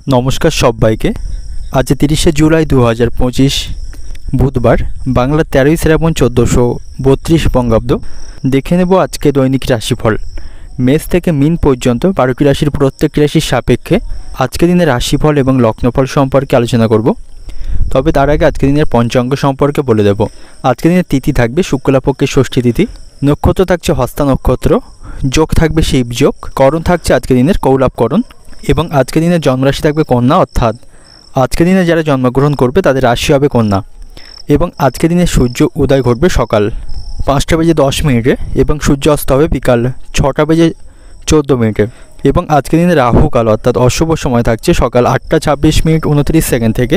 নমস্কার সবাইকে। আজ 30শে জুলাই 2025 বুধবার, বাংলা 13ই শ্রাবণ 1432 বঙ্গাব্দ। দেখে নেব আজকে দৈনিক রাশিফল। মেষ থেকে মিন পর্যন্ত 12টি রাশির প্রত্যেকটি রাশির সাপেক্ষে আজকে দিনের রাশিফল এবং লগ্নফল সম্পর্কে আলোচনা করব। তবে তার আগে আজকে দিনের পঞ্চাঙ্গ সম্পর্কে বলে দেব। আজকে দিনের তিথি থাকবে শুক্লাপক্ষের ষষ্ঠী তিথি, নক্ষত্র থাকছে হস্তা নক্ষত্র, যোগ থাকবে শিব যোগ, করণ থাকছে আজকে দিনের কৌলাভকরণ এবং আজকে দিনের জন্মরাশি থাকবে কন্যা, অর্থাৎ আজকে দিনে যারা জন্মগ্রহণ করবে তাদের রাশি হবে কন্যা। এবং আজকে দিনে সূর্য উদয় ঘটবে সকাল 5:10 এবং সূর্য অস্ত হবে বিকাল 6:14 এবং আজকে দিনে রাহুকাল অর্থাৎ অশুভ সময় থাকছে সকাল 8:26:29 থেকে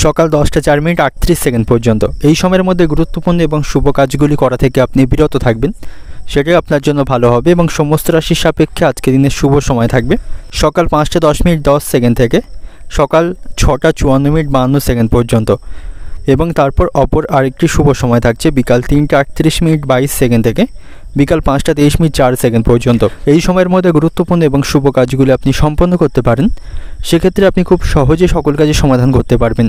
সকাল 10:04:38 পর্যন্ত। এই সময়ের মধ্যে গুরুত্বপূর্ণ এবং শুভ কাজগুলি করা থেকে আপনি বিরত থাকবেন, সেটাই আপনার জন্য ভালো হবে। এবং সমস্ত রাশির সাপেক্ষে আজকে দিনের শুভ সময় থাকবে সকাল 5:10:10 থেকে সকাল 6:54:52 পর্যন্ত এবং তারপর অপর আরেকটি শুভ সময় থাকছে বিকাল 3:38:22 থেকে বিকাল 5:23:04 পর্যন্ত। এই সময়ের মধ্যে গুরুত্বপূর্ণ এবং শুভ কাজগুলি আপনি সম্পন্ন করতে পারেন, সেক্ষেত্রে আপনি খুব সহজে সকল কাজের সমাধান করতে পারবেন।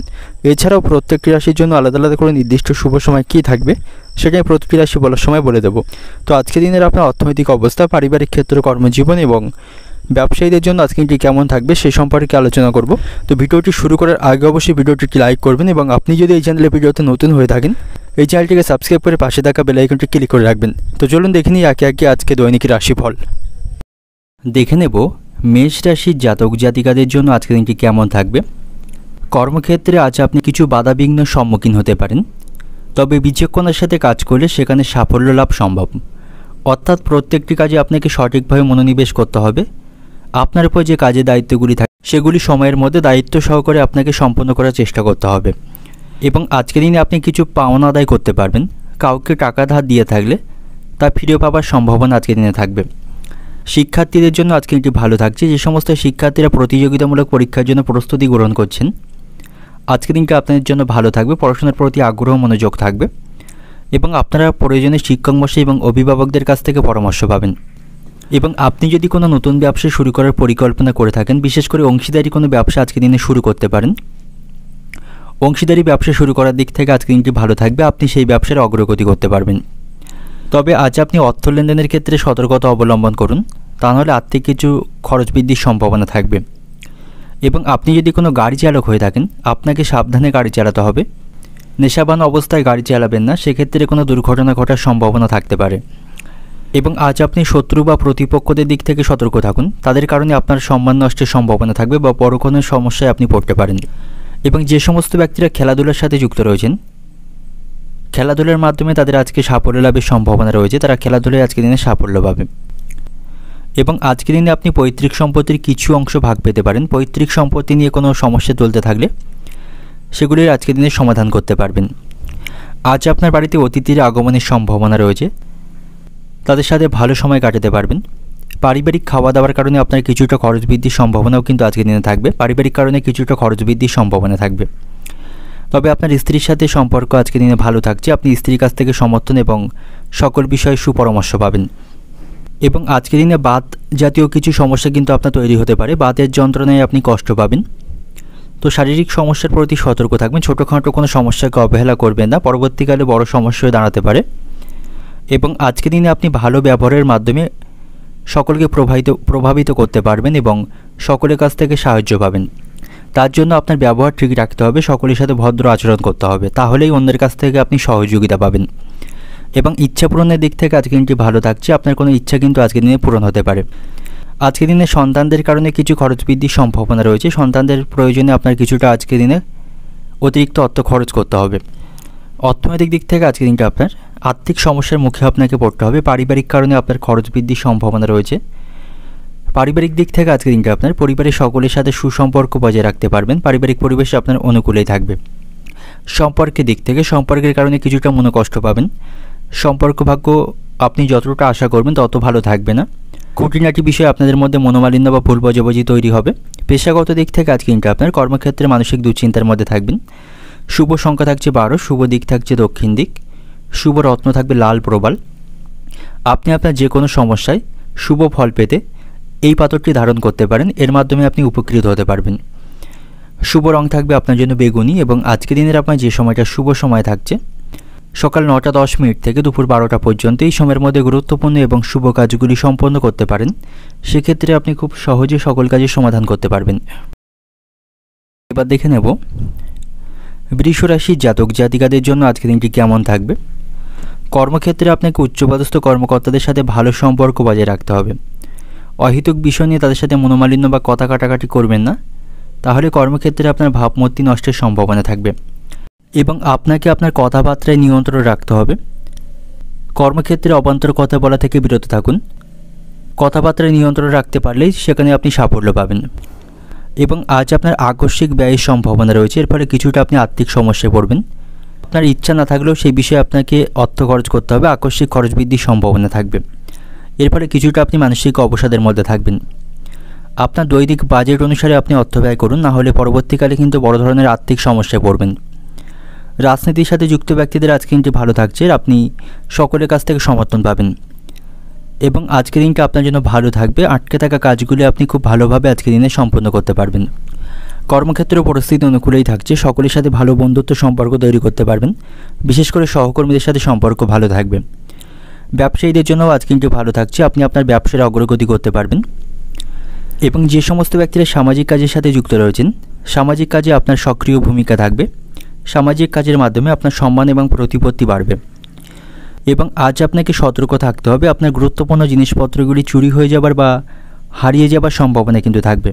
এছাড়াও প্রত্যেকটি রাশির জন্য আলাদা আলাদা করে নির্দিষ্ট শুভ সময় কী থাকবে সেটাই প্রতিটি রাশি বলার সময় বলে দেব। তো আজকে দিনের আপনার অর্থনৈতিক অবস্থা, পারিবারিক ক্ষেত্র, কর্মজীবন এবং ব্যবসায়ীদের জন্য আজকে এটি কেমন থাকবে সে সম্পর্কে আলোচনা করব। তো ভিডিওটি শুরু করার আগে অবশ্যই ভিডিওটি লাইক করবেন এবং আপনি যদি এই চ্যানেলে ভিডিওতে নতুন হয়ে থাকেন এই চ্যানেলটিকে সাবস্ক্রাইব করে পাশে থাকা বেল আইকনটি ক্লিক করে রাখবেন। তো চলুন দেখে নিই একে একে আজকে দৈনিক রাশিফল। দেখে নেব মেষ রাশির জাতক জাতিকাদের জন্য আজকে দিনটি কেমন থাকবে। কর্মক্ষেত্রে আজ আপনি কিছু বাধাবিঘ্নের সম্মুখীন হতে পারেন, তবে বিচক্ষণতার সাথে কাজ করলে সেখানে সাফল্য লাভ সম্ভব। অর্থাৎ প্রত্যেকটি কাজে আপনাকে সঠিকভাবে মনোনিবেশ করতে হবে। আপনার উপর যে কাজের দায়িত্বগুলি থাকে সেগুলি সময়ের মধ্যে দায়িত্ব সহকারে আপনাকে সম্পন্ন করার চেষ্টা করতে হবে। এবং আজকের দিনে আপনি কিছু পাওনা আদায় করতে পারবেন। কাউকে টাকা ধার দিয়ে থাকলে তা ফিরে পাওয়ার সম্ভাবনা আজকের দিনে থাকবে। শিক্ষার্থীদের জন্য আজকে এটি ভালো থাকছে। যে সমস্ত শিক্ষার্থীরা প্রতিযোগিতামূলক পরীক্ষার জন্য প্রস্তুতি গ্রহণ করছেন আজকের দিনটা আপনাদের জন্য ভালো থাকবে। পড়াশোনার প্রতি আগ্রহ মনোযোগ থাকবে এবং আপনারা প্রয়োজনে শিক্ষক মশাই এবং অভিভাবকদের কাছ থেকে পরামর্শ পাবেন। এবং আপনি যদি কোনো নতুন ব্যবসা শুরু করার পরিকল্পনা করে থাকেন, বিশেষ করে অংশীদারি কোনো ব্যবসা আজকের দিনে শুরু করতে পারেন। অংশীদারি ব্যবসা শুরু করার দিক থেকে আজকের দিনটি ভালো থাকবে, আপনি সেই ব্যবসার অগ্রগতি করতে পারবেন। তবে আজ আপনি অর্থ লেনদেনের ক্ষেত্রে সতর্কতা অবলম্বন করুন, তা নাহলে আর্থিক কিছু খরচ বৃদ্ধির সম্ভাবনা থাকবে। এবং আপনি যদি কোনো গাড়ি চালক হয়ে থাকেন আপনাকে সাবধানে গাড়ি চালাতে হবে। নেশাবান অবস্থায় গাড়ি চালাবেন না, সেক্ষেত্রে কোনো দুর্ঘটনা ঘটার সম্ভাবনা থাকতে পারে। এবং আজ আপনি শত্রু বা প্রতিপক্ষদের দিক থেকে সতর্ক থাকুন, তাদের কারণে আপনার সম্মান নষ্টের সম্ভাবনা থাকবে বা বড় কোনো সমস্যায় আপনি পড়তে পারেন। এবং যে সমস্ত ব্যক্তিরা খেলাধুলার সাথে যুক্ত রয়েছেন, খেলাধুলার মাধ্যমে তাদের আজকে সাফল্য লাভের সম্ভাবনা রয়েছে, তারা খেলাধুলায় আজকে দিনে সাফল্য পাবে। এবং আজকে দিনে আপনি পৈতৃক সম্পত্তির কিছু অংশ ভাগ পেতে পারেন। পৈতৃক সম্পত্তি নিয়ে কোনো সমস্যা চলতে থাকলে সেগুলির আজকে দিনে সমাধান করতে পারবেন। আজ আপনার বাড়িতে অতিথির আগমনের সম্ভাবনা রয়েছে, তাদের সাথে ভালো সময় কাটাতে পারবেন। পারিবারিক খাওয়া দাওয়ার কারণে আপনার কিছুটা খরচ বৃদ্ধির সম্ভাবনাও কিন্তু আজকের দিনে থাকবে। পারিবারিক কারণে কিছুটা খরচ বৃদ্ধির সম্ভাবনা থাকবে। তবে আপনার স্ত্রীর সাথে সম্পর্ক আজকের দিনে ভালো থাকছে, আপনি স্ত্রীর কাছ থেকে সমর্থন এবং সকল বিষয়ে সুপরামর্শ পাবেন। এবং আজকের দিনে বাত জাতীয় কিছু সমস্যা কিন্তু আপনার তৈরি হতে পারে, বাতের যন্ত্রণায় আপনি কষ্ট পাবেন। তো শারীরিক সমস্যার প্রতি সতর্ক থাকবেন, ছোটোখাটো কোনো সমস্যাকে অবহেলা করবেন না, পরবর্তীকালে বড় সমস্যা হয়ে দাঁড়াতে পারে। এবং আজকের দিনে আপনি ভালো ব্যবহারের মাধ্যমে সকলকে প্রভাবিত করতে পারবেন এবং সকলের কাছ থেকে সাহায্য পাবেন। তার জন্য আপনার ব্যবহার ঠিক রাখতে হবে, সকলের সাথে ভদ্র আচরণ করতে হবে, তাহলেই অন্যের কাছ থেকে আপনি সহযোগিতা পাবেন। এবং ইচ্ছা পূরণের দিক থেকে আজকের দিনটি ভালো থাকছে, আপনার কোনো ইচ্ছা কিন্তু আজকের দিনে পূরণ হতে পারে। আজকের দিনে সন্তানদের কারণে কিছু খরচ বৃদ্ধির সম্ভাবনা রয়েছে, সন্তানদের প্রয়োজনে আপনার কিছুটা আজকের দিনে অতিরিক্ত অর্থ খরচ করতে হবে। অর্থনৈতিক দিক থেকে আজকের দিনটা আপনার আর্থিক সমস্যার মুখে আপনাকে পড়তে হবে। পারিবারিক কারণে আপনার খরচ বৃদ্ধির সম্ভাবনা রয়েছে। পারিবারিক দিক থেকে আজকের দিনটা আপনার পরিবারের সকলের সাথে সুসম্পর্ক বজায় রাখতে পারবেন। পারিবারিক পরিবেশ আপনার অনুকূলেই থাকবে। সম্পর্কের দিক থেকে সম্পর্কের কারণে কিছুটা মনোকষ্ট পাবেন। সম্পর্ক ভাগ্য আপনি যতটা আশা করবেন তত ভালো থাকবে না। খুঁটিনাটি বিষয়ে আপনাদের মধ্যে মনোমালিন্য বা ভুল বোঝাবুঝি তৈরি হবে। পেশাগত দিক থেকে আজকে দিনটা আপনার কর্মক্ষেত্রে মানসিক দুশ্চিন্তার মধ্যে থাকবেন। শুভ সংখ্যা থাকছে 12, শুভ দিক থাকছে দক্ষিণ দিক, শুভ রত্ন থাকবে লাল প্রবাল। আপনি আপনার যে কোনো সমস্যায় শুভ ফল পেতে এই পাথরটি ধারণ করতে পারেন, এর মাধ্যমে আপনি উপকৃত হতে পারবেন। শুভ রং থাকবে আপনার জন্য বেগুনি এবং আজকের দিনের আপনার যে সময়টা শুভ সময় থাকছে সকাল 9টা 10 মিনিট থেকে দুপুর 12টা পর্যন্ত। এই সময়ের মধ্যে গুরুত্বপূর্ণ এবং শুভ কাজগুলি সম্পন্ন করতে পারেন। সেক্ষেত্রে আপনি খুব সহজে সকল কাজের সমাধান করতে পারবেন। এবার দেখে নেব বৃষ রাশির জাতক জাতিকাদের জন্য আজকের দিনটি কেমন থাকবে। কর্মক্ষেত্রে আপনাকে উচ্চপদস্থ কর্মকর্তাদের সাথে ভালো সম্পর্ক বজায় রাখতে হবে। অহেতুক বিষয় নিয়ে তাদের সাথে মনোমালিন্য বা কথা কাটাকাটি করবেন না, তাহলে কর্মক্ষেত্রে আপনার ভাবমূর্তি নষ্টের সম্ভাবনা থাকবে এবং আপনাকে আপনার কথাবার্তায় নিয়ন্ত্রণ রাখতে হবে। কর্মক্ষেত্রে অবান্তর কথা বলা থেকে বিরত থাকুন। কথাবার্তায় নিয়ন্ত্রণ রাখতে পারলেই সেখানে আপনি সাফল্য পাবেন। এবং আজ আপনার আকস্মিক ব্যয়ের সম্ভাবনা রয়েছে, এর ফলে কিছুটা আপনি আর্থিক সমস্যায় পড়বেন। আপনার ইচ্ছা না থাকলেও সেই বিষয়ে আপনাকে অর্থ খরচ করতে হবে, আকস্মিক খরচ বৃদ্ধির সম্ভাবনা থাকবে। এর ফলে কিছুটা আপনি মানসিক অবসাদের মধ্যে থাকবেন। আপনার দৈনিক বাজেট অনুসারে আপনি অর্থ ব্যয় করুন, না হলে পরবর্তীকালে কিন্তু বড় ধরনের আর্থিক সমস্যায় পড়বেন। রাজনীতির সাথে যুক্ত ব্যক্তিদের আজকে দিনটি ভালো থাকছে, আপনি সকলের কাছ থেকে সমর্থন পাবেন এবং আজকের দিনটা আপনার জন্য ভালো থাকবে। আটকে থাকা কাজগুলি আপনি খুব ভালোভাবে আজকের দিনে সম্পন্ন করতে পারবেন। কর্মক্ষেত্রের পরিস্থিতি অনুকূলেই থাকছে, সকলের সাথে ভালো বন্ধুত্ব সম্পর্ক তৈরি করতে পারবেন। বিশেষ করে সহকর্মীদের সাথে সম্পর্ক ভালো থাকবে। ব্যবসায়ীদের জন্যও আজকে দিনটি ভালো থাকছে, আপনি আপনার ব্যবসার অগ্রগতি করতে পারবেন। এবং যে সমস্ত ব্যক্তিরা সামাজিক কাজের সাথে যুক্ত রয়েছেন, সামাজিক কাজে আপনার সক্রিয় ভূমিকা থাকবে। সামাজিক কাজের মাধ্যমে আপনার সম্মান এবং প্রতিপত্তি বাড়বে। এবং আজ আপনাকে সতর্ক থাকতে হবে, আপনার গুরুত্বপূর্ণ জিনিসপত্রগুলি চুরি হয়ে যাবার বা হারিয়ে যাবার সম্ভাবনা কিন্তু থাকবে।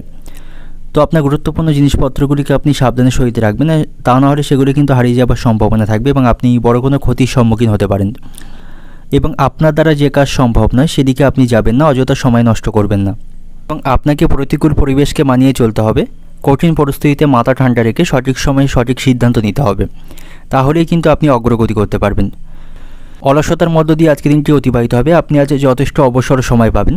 তো আপনার গুরুত্বপূর্ণ জিনিসপত্রগুলিকে আপনি সাবধানে সহিত রাখবেন, তা না হলে সেগুলি কিন্তু হারিয়ে যাবার সম্ভাবনা থাকবে এবং আপনি বড় কোনো ক্ষতির সম্মুখীন হতে পারেন। এবং আপনার দ্বারা যে কাজ সম্ভব নয় সেদিকে আপনি যাবেন না, অযথা সময় নষ্ট করবেন না। এবং আপনাকে প্রতিকূল পরিবেশকে মানিয়ে চলতে হবে। কঠিন পরিস্থিতিতে মাথা ঠান্ডা রেখে সঠিক সময়ে সঠিক সিদ্ধান্ত নিতে হবে, তাহলেই কিন্তু আপনি অগ্রগতি করতে পারবেন। অলসতার মধ্য দিয়ে আজকের দিনটি অতিবাহিত হবে। আপনি আজ যথেষ্ট অবসর সময় পাবেন,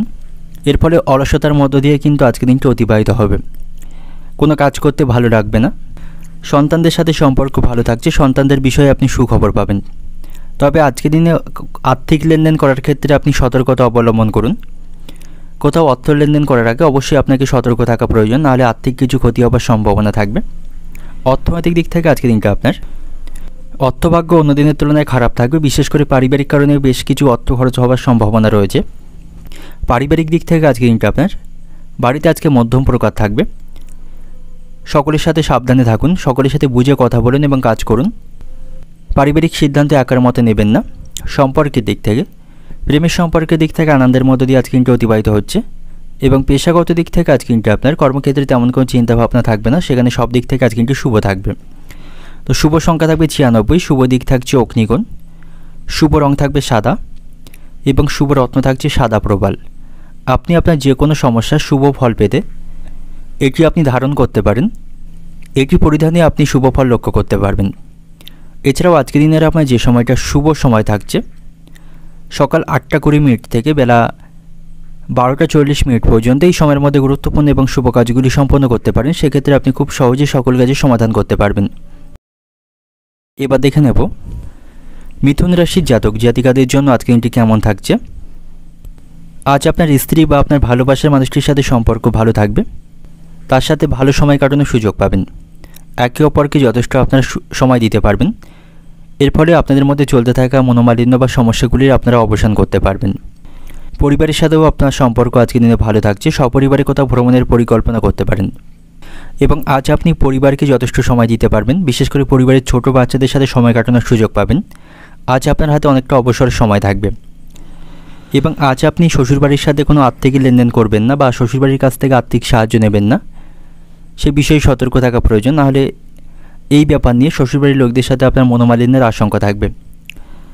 এর ফলে অলসতার মধ্য দিয়ে কিন্তু আজকের দিনটি অতিবাহিত হবে। কোনো কাজ করতে ভালো লাগবে না। সন্তানদের সাথে সম্পর্ক ভালো থাকছে, সন্তানদের বিষয়ে আপনি সুখবর পাবেন। তবে আজকের দিনে আর্থিক লেনদেন করার ক্ষেত্রে আপনি সতর্কতা অবলম্বন করুন। কোথাও অর্থ লেনদেন করার আগে অবশ্যই আপনাকে সতর্ক থাকা প্রয়োজন, নাহলে আর্থিক কিছু ক্ষতি হবার সম্ভাবনা থাকবে। অর্থনৈতিক দিক থেকে আজকের দিনটা আপনার অর্থভাগ্য অন্য দিনের তুলনায় খারাপ থাকবে। বিশেষ করে পারিবারিক কারণে বেশ কিছু অর্থ খরচ হওয়ার সম্ভাবনা রয়েছে। পারিবারিক দিক থেকে আজকের দিনটা আপনার বাড়িতে আজকে মধ্যম প্রকার থাকবে। সকলের সাথে সাবধানে থাকুন, সকলের সাথে বুঝে কথা বলুন এবং কাজ করুন। পারিবারিক সিদ্ধান্ত একার মতে নেবেন না। সম্পর্কের দিক থেকে, প্রেমের সম্পর্কের দিক থেকে আনন্দের মধ্য দিয়ে আজকে দিনটা অতিবাহিত হচ্ছে। এবং পেশাগত দিক থেকে আজকে দিনটা আপনার কর্মক্ষেত্রে তেমন কোনো চিন্তাভাবনা থাকবে না, সেখানে সব দিক থেকে আজকে দিনটি শুভ থাকবে। তো শুভ সংখ্যা থাকবে 96, শুভ দিক থাকছে অগ্নিকোণ, শুভ রং থাকবে সাদা এবং শুভ রত্ন থাকছে সাদা প্রবাল। আপনি আপনার যে কোনো সমস্যার শুভ ফল পেতে এটি আপনি ধারণ করতে পারেন। এটি পরিধানে আপনি শুভ ফল লক্ষ্য করতে পারবেন। এছাড়াও আজকের দিনের আপনার যে সময়টা শুভ সময় থাকছে সকাল 8টা 20 মিনিট থেকে বেলা 12টা 40 মিনিট পর্যন্ত। এই সময়ের মধ্যে গুরুত্বপূর্ণ এবং শুভ কাজগুলি সম্পন্ন করতে পারেন। সেক্ষেত্রে আপনি খুব সহজে সকল কাজের সমাধান করতে পারবেন। এবার দেখে নেব মিথুন রাশির জাতক জাতিকাদের জন্য আজকের দিনটি কেমন থাকছে। আজ আপনার স্ত্রী বা আপনার ভালোবাসার মানুষটির সাথে সম্পর্ক ভালো থাকবে, তার সাথে ভালো সময় কাটানোর সুযোগ পাবেন। একে অপরকে যথেষ্ট আপনারা সময় দিতে পারবেন। এর ফলে আপনাদের মধ্যে চলতে থাকা মনোমালিন্য বা সমস্যাগুলির আপনারা অবসান করতে পারবেন। পরিবারের সাথেও আপনার সম্পর্ক আজকের দিনে ভালো থাকছে। সপরিবারে কোথাও ভ্রমণের পরিকল্পনা করতে পারেন এবং আজ আপনি পরিবারকে যথেষ্ট সময় দিতে পারবেন। বিশেষ করে পরিবারের ছোট বাচ্চাদের সাথে সময় কাটানোর সুযোগ পাবেন। আজ আপনার হাতে অনেকটা অবসর সময় থাকবে এবং আজ আপনি শ্বশুরবাড়ির সাথে কোনো আর্থিক লেনদেন করবেন না বা শ্বশুরবাড়ির কাছ থেকে আর্থিক সাহায্য নেবেন না, সে বিষয়ে সতর্ক থাকা প্রয়োজন। নাহলে এই ব্যাপার নিয়ে শ্বশুরবাড়ির লোকদের সাথে আপনার মনোমালিন্যের আশঙ্কা থাকবে।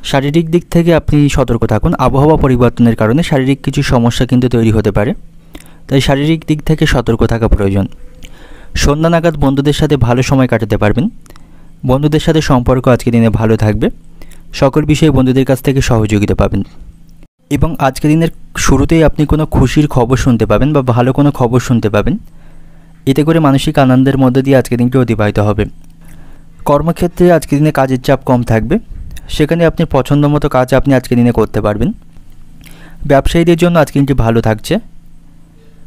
শারীরিক দিক থেকে আপনি সতর্ক থাকুন। আবহাওয়া পরিবর্তনের কারণে শারীরিক কিছু সমস্যা কিন্তু তৈরি হতে পারে, তাই শারীরিক দিক থেকে সতর্ক থাকা প্রয়োজন। সন্ধ্যা নাগাদ বন্ধুদের সাথে ভালো সময় কাটাতে পারবেন। বন্ধুদের সাথে সম্পর্ক আজকের দিনে ভালো থাকবে। সকল বিষয়ে বন্ধুদের কাছ থেকে সহযোগিতা পাবেন এবং আজকের দিনের শুরুতেই আপনি কোনো খুশির খবর শুনতে পাবেন বা ভালো কোনো খবর শুনতে পাবেন। এতে করে মানসিক আনন্দের মধ্য দিয়ে আজকের দিনটি অতিবাহিত হবে। কর্মক্ষেত্রে আজকের দিনে কাজের চাপ কম থাকবে, সেখানে আপনি পছন্দ মতো কাজ আপনি আজকের দিনে করতে পারবেন। ব্যবসায়ীদের জন্য আজকের দিনটি ভালো থাকছে।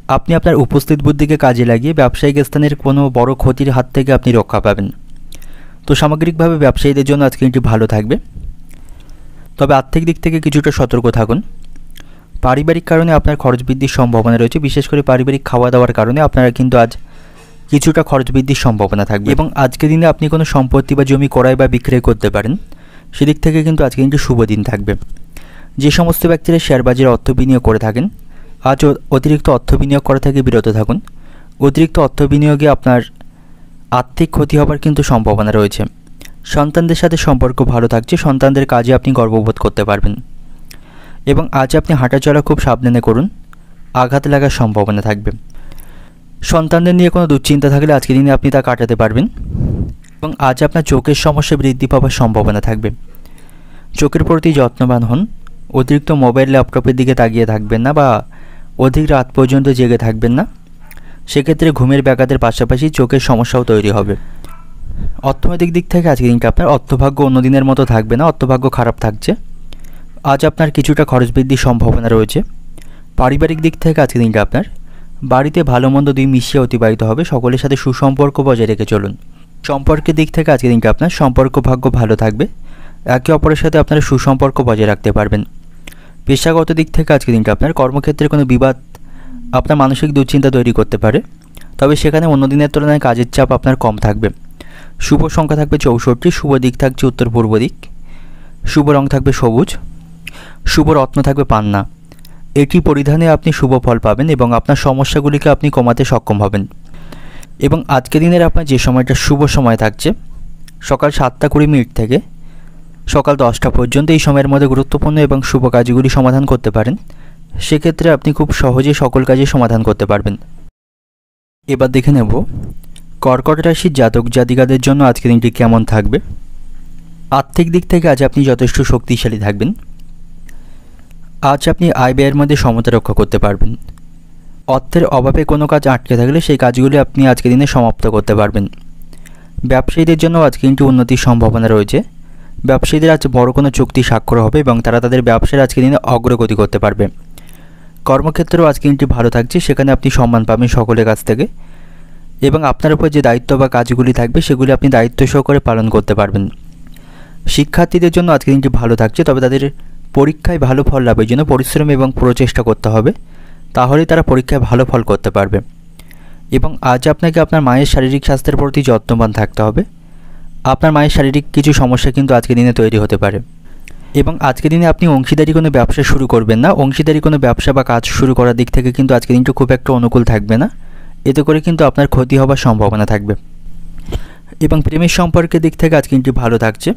আপনি আপনার উপস্থিত বুদ্ধিকে কাজে লাগিয়ে ব্যবসায়িক স্থানের কোনো বড় ক্ষতির হাত থেকে আপনি রক্ষা পাবেন। তো সামগ্রিকভাবে ব্যবসায়ীদের জন্য আজকে দিনটি ভালো থাকবে, তবে আর্থিক দিক থেকে কিছুটা সতর্ক থাকুন। পারিবারিক কারণে আপনার খরচ বৃদ্ধির সম্ভাবনা রয়েছে, বিশেষ করে পারিবারিক খাওয়া দাওয়ার কারণে আপনারা কিন্তু আজ কিছুটা খরচ বৃদ্ধির সম্ভাবনা থাকবে এবং আজকের দিনে আপনি কোনো সম্পত্তি বা জমি ক্রয় বা বিক্রয় করতে পারেন, সেদিক থেকে কিন্তু আজকে দিনটি শুভ দিন থাকবে। যে সমস্ত ব্যক্তিরা শেয়ার বাজারে অর্থ বিনিয়োগ করে থাকেন, আজ অতিরিক্ত অর্থ বিনিয়োগ করা থেকে বিরত থাকুন। অতিরিক্ত অর্থ বিনিয়োগে আপনার আর্থিক ক্ষতি হবার কিন্তু সম্ভাবনা রয়েছে। সন্তানদের সাথে সম্পর্ক ভালো থাকছে, সন্তানদের কাজে আপনি গর্ববোধ করতে পারবেন এবং আজ আপনি হাঁটাচলা খুব সাবধানে করুন, আঘাত লাগার সম্ভাবনা থাকবে। সন্তানদের নিয়ে কোনো দুশ্চিন্তা থাকলে আজকের দিনে আপনি তা কাটাতে পারবেন এবং আজ আপনার চোখের সমস্যা বৃদ্ধি পাওয়ার সম্ভাবনা থাকবে। চোখের প্রতি যত্নবান হন, অতিরিক্ত মোবাইল ল্যাপটপের দিকে তাকিয়ে থাকবেন না বা অধিক রাত পর্যন্ত জেগে থাকবেন না, সেক্ষেত্রে ঘুমের ব্যাঘাতের পাশাপাশি চোখের সমস্যাও তৈরি হবে। অর্থনৈতিক দিক থেকে আজকের দিনটা আপনার অর্থভাগ্য অন্য দিনের মতো থাকবে না, অর্থভাগ্য খারাপ থাকছে। আজ আপনার কিছুটা খরচ বৃদ্ধির সম্ভাবনা রয়েছে। পারিবারিক দিক থেকে আজকের দিনটা আপনার বাড়িতে ভালো মন্দ দুই মিশিয়ে অতিবাহিত হবে, সকলের সাথে সুসম্পর্ক বজায় রেখে চলুন। সম্পর্কের দিক থেকে আজকের দিনটা আপনার সম্পর্ক ভাগ্য ভালো থাকবে, একে অপরের সাথে আপনারা সুসম্পর্ক বজায় রাখতে পারবেন। পেশাগত দিক থেকে আজকের দিনটা আপনার কর্মক্ষেত্রে কোনো বিবাদ আপনার মানসিক দুশ্চিন্তা তৈরি করতে পারে, তবে সেখানে অন্য দিনের তুলনায় কাজের চাপ আপনার কম থাকবে। শুভ সংখ্যা থাকবে 64, শুভ দিক থাকছে উত্তর পূর্ব দিক, শুভ রং থাকবে সবুজ, শুভ রত্ন থাকবে পান্না। এটি পরিধানে আপনি শুভ ফল পাবেন এবং আপনার সমস্যাগুলিকে আপনি কমাতে সক্ষম হবেন। এবং আজকের দিনের আপনার যে সময়টা শুভ সময় থাকছে সকাল 7টা 20 মিনিট থেকে সকাল 10টা পর্যন্ত, এই সময়ের মধ্যে গুরুত্বপূর্ণ এবং শুভ কাজগুলি সমাধান করতে পারেন, সেক্ষেত্রে আপনি খুব সহজে সকল কাজে সমাধান করতে পারবেন। এবার দেখে নেব কর্কট রাশির জাতক জাতিকাদের জন্য আজকের দিনটি কেমন থাকবে। আর্থিক দিক থেকে আজ আপনি যথেষ্ট শক্তিশালী থাকবেন। আজ আপনি আয় ব্যয়ের মধ্যে সমতা রক্ষা করতে পারবেন। অর্থের অভাবে কোনো কাজ আটকে থাকলে সেই কাজগুলি আপনি আজকের দিনে সমাপ্ত করতে পারবেন। ব্যবসায়ীদের জন্য আজকে দিনটি উন্নতির সম্ভাবনা রয়েছে। ব্যবসায়ীদের আজ বড় কোনো চুক্তি স্বাক্ষর হবে এবং তারা তাদের ব্যবসার আজকের দিনে অগ্রগতি করতে পারবে। কর্মক্ষেত্রেও আজকে দিনটি ভালো থাকছে, সেখানে আপনি সম্মান পাবেন সকলের কাছ থেকে এবং আপনার উপর যে দায়িত্ব বা কাজগুলি থাকবে সেগুলি আপনি দায়িত্ব সহকারে পালন করতে পারবেন। শিক্ষার্থীদের জন্য আজকের দিনটি ভালো থাকছে, তবে তাদের পরীক্ষায় ভালো ফল লাভের জন্য পরিশ্রম এবং প্রচেষ্টা করতে হবে, তাহলেই তারা পরীক্ষায় ভালো ফল করতে পারবে। এবং আজ আপনাকে আপনার মায়ের শারীরিক স্বাস্থ্যের প্রতি যত্নবান থাকতে হবে। আপনার মায়ের শারীরিক কিছু সমস্যা কিন্তু আজকের দিনে তৈরি হতে পারে এবং আজকের দিনে আপনি অংশীদারি কোনো ব্যবসা শুরু করবেন না। অংশীদারি কোনো ব্যবসা বা কাজ শুরু করার দিক থেকে কিন্তু আজকের দিনটা খুব একটা অনুকূল থাকবে না, এতে করে কিন্তু আপনার ক্ষতি হওয়ার সম্ভাবনা থাকবে। এবং প্রেমের সম্পর্কের দিক থেকে আজকে দিনটি ভালো থাকছে।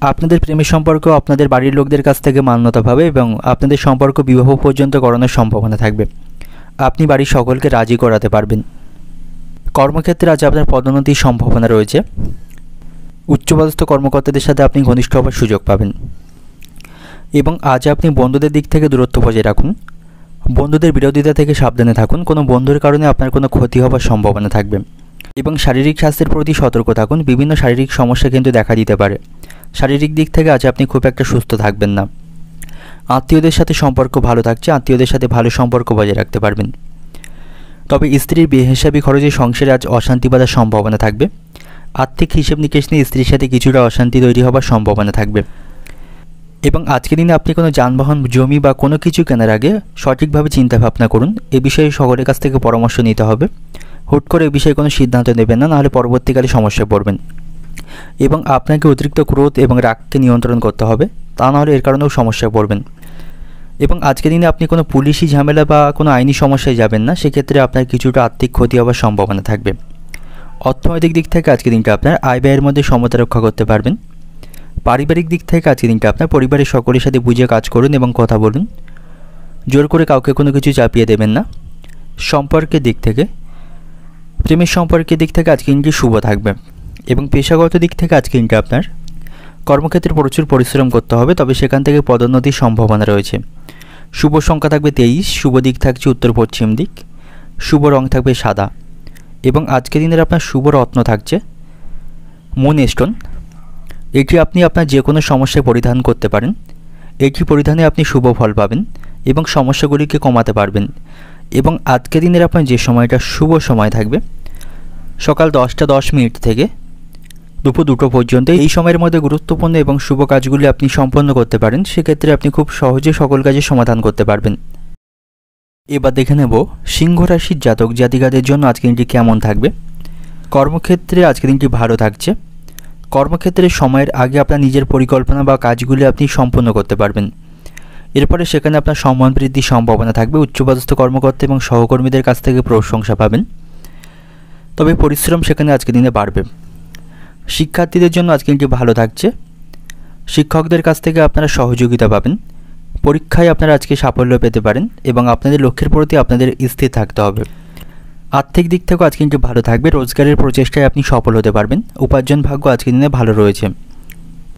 আপনাদের প্রেমের সম্পর্ক আপনাদের বাড়ির লোকদের কাছ থেকে মান্যতা পাবে এবং আপনাদের সম্পর্ক বিবাহ পর্যন্ত করানোর সম্ভাবনা থাকবে। আপনি বাড়ির সকলকে রাজি করাতে পারবেন। কর্মক্ষেত্রে আজ আপনার পদোন্নতির সম্ভাবনা রয়েছে। উচ্চপদস্থ কর্মকর্তাদের সাথে আপনি ঘনিষ্ঠ হওয়ার সুযোগ পাবেন এবং আজ আপনি বন্ধুদের দিক থেকে দূরত্ব বজায় রাখুন। বন্ধুদের বিরোধিতা থেকে সাবধানে থাকুন, কোনো বন্ধুর কারণে আপনার কোনো ক্ষতি হওয়ার সম্ভাবনা থাকবে। এবং শারীরিক স্বাস্থ্যের প্রতি সতর্ক থাকুন, বিভিন্ন শারীরিক সমস্যা কিন্তু দেখা দিতে পারে। শারীরিক দিক থেকে আজ আপনি খুব একটা সুস্থ থাকবেন না। আত্মীয়দের সাথে সম্পর্ক ভালো থাকছে, আত্মীয়দের সাথে ভালো সম্পর্ক বজায় রাখতে পারবেন। তবে স্ত্রীর বেহিসাবি খরচে সংসারে আজ অশান্তি বাঁধার সম্ভাবনা থাকবে। আর্থিক হিসেব নিকেশ নিয়ে স্ত্রীর সাথে কিছুটা অশান্তি তৈরি হবার সম্ভাবনা থাকবে এবং আজকের দিনে আপনি কোনো যানবাহন, জমি বা কোনো কিছু কেনার আগে সঠিকভাবে চিন্তাভাবনা করুন। এ বিষয়ে সকলের কাছ থেকে পরামর্শ নিতে হবে। হুট করে এ বিষয়ে কোনো সিদ্ধান্ত নেবেন না, নাহলে পরবর্তীকালে সমস্যায় পড়বেন। এবং আপনাকে অতিরিক্ত ক্রোধ এবং রাগকে নিয়ন্ত্রণ করতে হবে, তা নাহলে এর কারণেও সমস্যায় পড়বেন। এবং আজকের দিনে আপনি কোনো পুলিশি ঝামেলা বা কোনো আইনি সমস্যায় যাবেন না, সেক্ষেত্রে আপনার কিছুটা আর্থিক ক্ষতি হওয়ার সম্ভাবনা থাকবে। অর্থনৈতিক দিক থেকে আজকের দিনটা আপনার আয় ব্যয়ের মধ্যে সমতা রক্ষা করতে পারবেন। পারিবারিক দিক থেকে আজকের দিনটা আপনার পরিবারের সকলের সাথে বুঝে কাজ করুন এবং কথা বলুন। জোর করে কাউকে কোনো কিছু চাপিয়ে দেবেন না। সম্পর্কের দিক থেকে, প্রেমের সম্পর্কের দিক থেকে আজকের দিনটি শুভ থাকবে এবং পেশাগত দিক থেকে আজকের দিনটা আপনার কর্মক্ষেত্রে প্রচুর পরিশ্রম করতে হবে, তবে সেখান থেকে পদোন্নতির সম্ভাবনা রয়েছে। শুভ সংখ্যা থাকবে 23, শুভ দিক থাকছে উত্তর পশ্চিম দিক, শুভ রং থাকবে সাদা এবং আজকের দিনের আপনার শুভ রত্ন থাকছে মুন স্টোন। এটি আপনি আপনার যে কোনো সমস্যায় পরিধান করতে পারেন। এটি পরিধানে আপনি শুভ ফল পাবেন এবং সমস্যাগুলিকে কমাতে পারবেন এবং আজকের দিনের আপনার যে সময়টা শুভ সময় থাকবে সকাল 10টা 10 মিনিট থেকে দুপুর 2টো পর্যন্ত, এই সময়ের মধ্যে গুরুত্বপূর্ণ এবং শুভ কাজগুলি আপনি সম্পন্ন করতে পারেন। সেক্ষেত্রে আপনি খুব সহজে সকল কাজের সমাধান করতে পারবেন। এবার দেখে নেব সিংহ রাশির জাতক জাতিকাদের জন্য আজকের দিনটি কেমন থাকবে। কর্মক্ষেত্রে আজকের দিনটি ভালো থাকছে। কর্মক্ষেত্রে সময়ের আগে আপনার নিজের পরিকল্পনা বা কাজগুলি আপনি সম্পন্ন করতে পারবেন। এরপরে সেখানে আপনার সম্মান বৃদ্ধির সম্ভাবনা থাকবে। উচ্চপদস্থ কর্মকর্তা এবং সহকর্মীদের কাছ থেকে প্রশংসা পাবেন, তবে পরিশ্রম সেখানে আজকের দিনে বাড়বে। শিক্ষার্থীদের জন্য আজকের দিনটি ভালো থাকছে। শিক্ষকদের কাছ থেকে আপনারা সহযোগিতা পাবেন। পরীক্ষায় আপনারা আজকে সাফল্য পেতে পারেন এবং আপনাদের লক্ষ্যের প্রতি আপনাদের স্থির থাকতে হবে। আর্থিক দিক থেকেও আজকে দিনটি ভালো থাকবে। রোজগারের প্রচেষ্টায় আপনি সফল হতে পারবেন। উপার্জন ভাগ্য আজকের দিনে ভালো রয়েছে।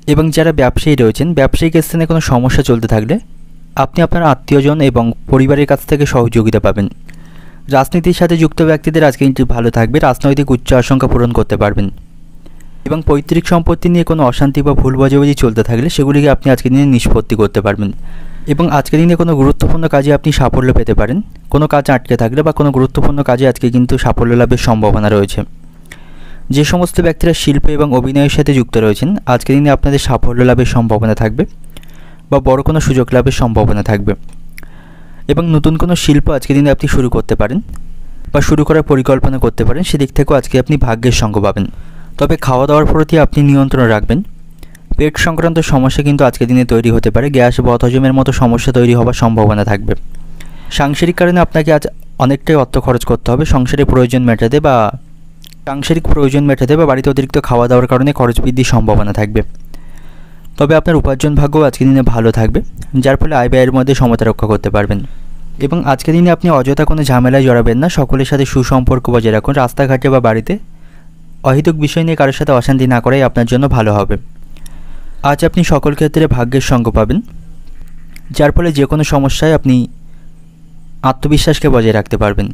এবং যারা ব্যবসায়ী রয়েছেন, ব্যবসায়িক স্থানে কোনো সমস্যা চলতে থাকলে আপনি আপনার আত্মীয়জন এবং পরিবারের কাছ থেকে সহযোগিতা পাবেন। রাজনীতির সাথে যুক্ত ব্যক্তিদের আজকে দিনটি ভালো থাকবে। রাজনৈতিক উচ্চ আশঙ্কা পূরণ করতে পারবেন এবং পৈতৃক সম্পত্তি নিয়ে কোনো অশান্তি বা ভুল বোঝাবুঝি চলতে থাকলে সেগুলিকে আপনি আজকের দিনে নিষ্পত্তি করতে পারবেন। এবং আজকের দিনে কোনো গুরুত্বপূর্ণ কাজে আপনি সাফল্য পেতে পারেন। কোনো কাজ আটকে থাকলে বা কোনো গুরুত্বপূর্ণ কাজে আজকে কিন্তু সাফল্য লাভের সম্ভাবনা রয়েছে। যে সমস্ত ব্যক্তিরা শিল্প এবং অভিনয়ের সাথে যুক্ত রয়েছেন, আজকের দিনে আপনাদের সাফল্য লাভের সম্ভাবনা থাকবে বা বড় কোনো সুযোগ লাভের সম্ভাবনা থাকবে। এবং নতুন কোনো শিল্প আজকের দিনে আপনি শুরু করতে পারেন বা শুরু করার পরিকল্পনা করতে পারেন। সেদিক থেকেও আজকে আপনি ভাগ্যের সঙ্গ পাবেন। তবে খাওয়া দাওয়ার প্রতি আপনি নিয়ন্ত্রণ রাখবেন। পেট সংক্রান্ত সমস্যা কিন্তু আজকের দিনে তৈরি হতে পারে। গ্যাস বা বদহজমের মতো সমস্যা তৈরি হওয়ার সম্ভাবনা থাকবে। সাংসারিক কারণে আপনাকে আজ অনেকটাই অর্থ খরচ করতে হবে সাংসারিক প্রয়োজন মেটাতে বা বাড়িতে অতিরিক্ত খাওয়া দাওয়ার কারণে খরচ বৃদ্ধির সম্ভাবনা থাকবে। তবে আপনার উপার্জন ভাগ্য আজকের দিনে ভালো থাকবে, যার ফলে আয় ব্যয়ের মধ্যে সমতা রক্ষা করতে পারবেন। এবং আজকের দিনে আপনি অযথা কোনো ঝামেলায় জড়াবেন না। সকলের সাথে সুসম্পর্ক বজায় রাখুন। রাস্তাঘাটে বা বাড়িতে অহেতুক বিষয় নিয়ে কারোর সাথে অশান্তি না করাই আপনার জন্য ভালো হবে। আজ আপনি সকল ক্ষেত্রে ভাগ্যের সঙ্গ পাবেন, যার ফলে যে কোনো সমস্যায় আপনি আত্মবিশ্বাসকে বজায় রাখতে পারবেন।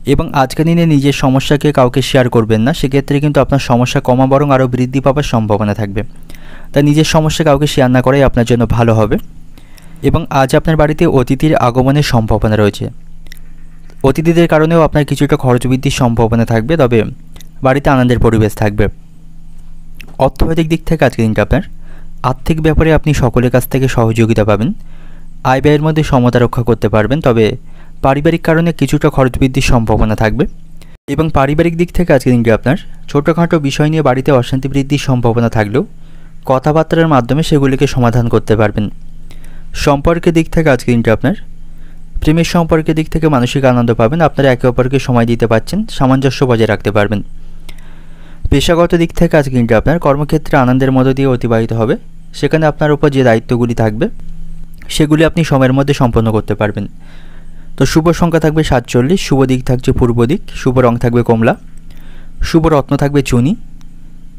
এবং আজকের দিনে নিজের সমস্যাকে কাউকে শেয়ার করবেন না। সেক্ষেত্রে কিন্তু আপনার সমস্যা কমা বরং আরও বৃদ্ধি পাওয়ার সম্ভাবনা থাকবে। তাই নিজের সমস্যা কাউকে শেয়ার না করাই আপনার জন্য ভালো হবে। এবং আজ আপনার বাড়িতে অতিথির আগমনের সম্ভাবনা রয়েছে। অতিথিদের কারণেও আপনার কিছুটা খরচ বৃদ্ধির সম্ভাবনা থাকবে, তবে বাড়িতে আনন্দের পরিবেশ থাকবে। অর্থনৈতিক দিক থেকে আজকের দিনটা আপনার আর্থিক ব্যাপারে আপনি সকলের কাছ থেকে সহযোগিতা পাবেন। আয় ব্যয়ের মধ্যে সমতা রক্ষা করতে পারবেন, তবে পারিবারিক কারণে কিছুটা খরচ বৃদ্ধির সম্ভাবনা থাকবে। এবং পারিবারিক দিক থেকে আজকের দিনটি আপনার ছোটোখাটো বিষয় নিয়ে বাড়িতে অশান্তি বৃদ্ধির সম্ভাবনা থাকলেও কথাবার্তার মাধ্যমে সেগুলিকে সমাধান করতে পারবেন। সম্পর্কের দিক থেকে আজকের দিনটি আপনার প্রেমের সম্পর্কের দিক থেকে মানসিক আনন্দ পাবেন। আপনারা একে অপরকে সময় দিতে পারছেন, সামঞ্জস্য বজায় রাখতে পারবেন। পেশাগত দিক থেকে আজকের দিনটি আপনার কর্মক্ষেত্রে আনন্দের মধ্য দিয়ে অতিবাহিত হবে। সেখানে আপনার উপর যে দায়িত্বগুলি থাকবে সেগুলি আপনি সময়ের মধ্যে সম্পন্ন করতে পারবেন। তো শুভ সংখ্যা থাকবে 47, শুভ দিক থাকছে পূর্ব দিক, শুভ রং থাকবে কমলা, শুভ রত্ন থাকবে চুনি।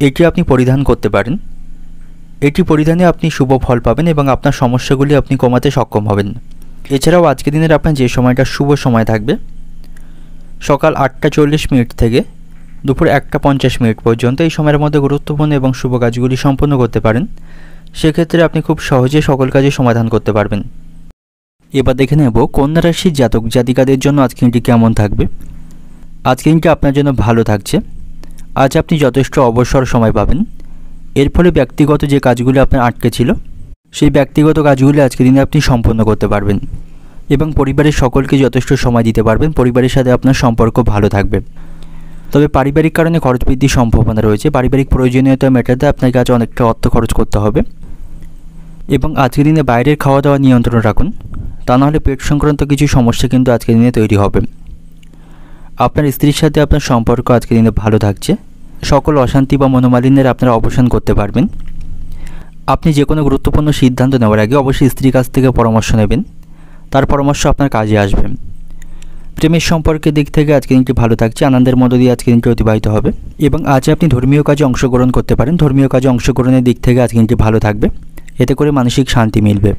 এটি আপনি পরিধান করতে পারেন। এটি পরিধানে আপনি শুভ ফল পাবেন এবং আপনার সমস্যাগুলি আপনি কমাতে সক্ষম হবেন। এছাড়াও আজকের দিনের আপনার যে সময়টা শুভ সময় থাকবে সকাল 8টা 40 মিনিট থেকে দুপুর 1টা 50 মিনিট পর্যন্ত, এই সময়ের মধ্যে গুরুত্বপূর্ণ এবং শুভ কাজগুলি সম্পন্ন করতে পারেন। সেক্ষেত্রে আপনি খুব সহজে সকল কাজের সমাধান করতে পারবেন। এবার দেখে নেব কন্যা রাশির জাতক জাতিকাদের জন্য আজকের দিনটি কেমন থাকবে। আজকের দিনটি আপনার জন্য ভালো থাকছে। আজ আপনি যথেষ্ট অবসর সময় পাবেন। এর ফলে ব্যক্তিগত যে কাজগুলি আপনার আটকে ছিল সেই ব্যক্তিগত কাজগুলি আজকের দিনে আপনি সম্পন্ন করতে পারবেন এবং পরিবারের সকলকে যথেষ্ট সময় দিতে পারবেন। পরিবারের সাথে আপনার সম্পর্ক ভালো থাকবে। তবে পারিবারিক কারণে খরচ বৃদ্ধির সম্ভাবনা রয়েছে। পারিবারিক প্রয়োজনীয়তা মেটাতে আপনাকে আজ অনেকটা অর্থ খরচ করতে হবে। এবং আজকের দিনে বাইরের খাওয়া দাওয়া নিয়ন্ত্রণ রাখুন, তা নাহলে পেট সংক্রান্ত কিছু সমস্যা কিন্তু আজকের দিনে তৈরি হবে। আপনার স্ত্রীর সাথে আপনার সম্পর্ক আজকের দিনে ভালো থাকছে। সকল অশান্তি বা মনোমালিন্যের আপনারা অবসান করতে পারবেন। আপনি যে কোনো গুরুত্বপূর্ণ সিদ্ধান্ত নেওয়ার আগে অবশ্যই স্ত্রীর কাছ থেকে পরামর্শ নেবেন, তার পরামর্শ আপনার কাজে আসবে। প্রেমের সম্পর্কের দিক থেকে আজকের দিনটি ভালো থাকছে। আনন্দের মধ্য দিয়ে আজকের দিনটি অতিবাহিত হবে। এবং আজ আপনি ধর্মীয় কাজে অংশগ্রহণ করতে পারেন। ধর্মীয় কাজে অংশগ্রহণের দিক থেকে আজকের দিনটি ভালো থাকবে। এতে করে মানসিক শান্তি মিলবে।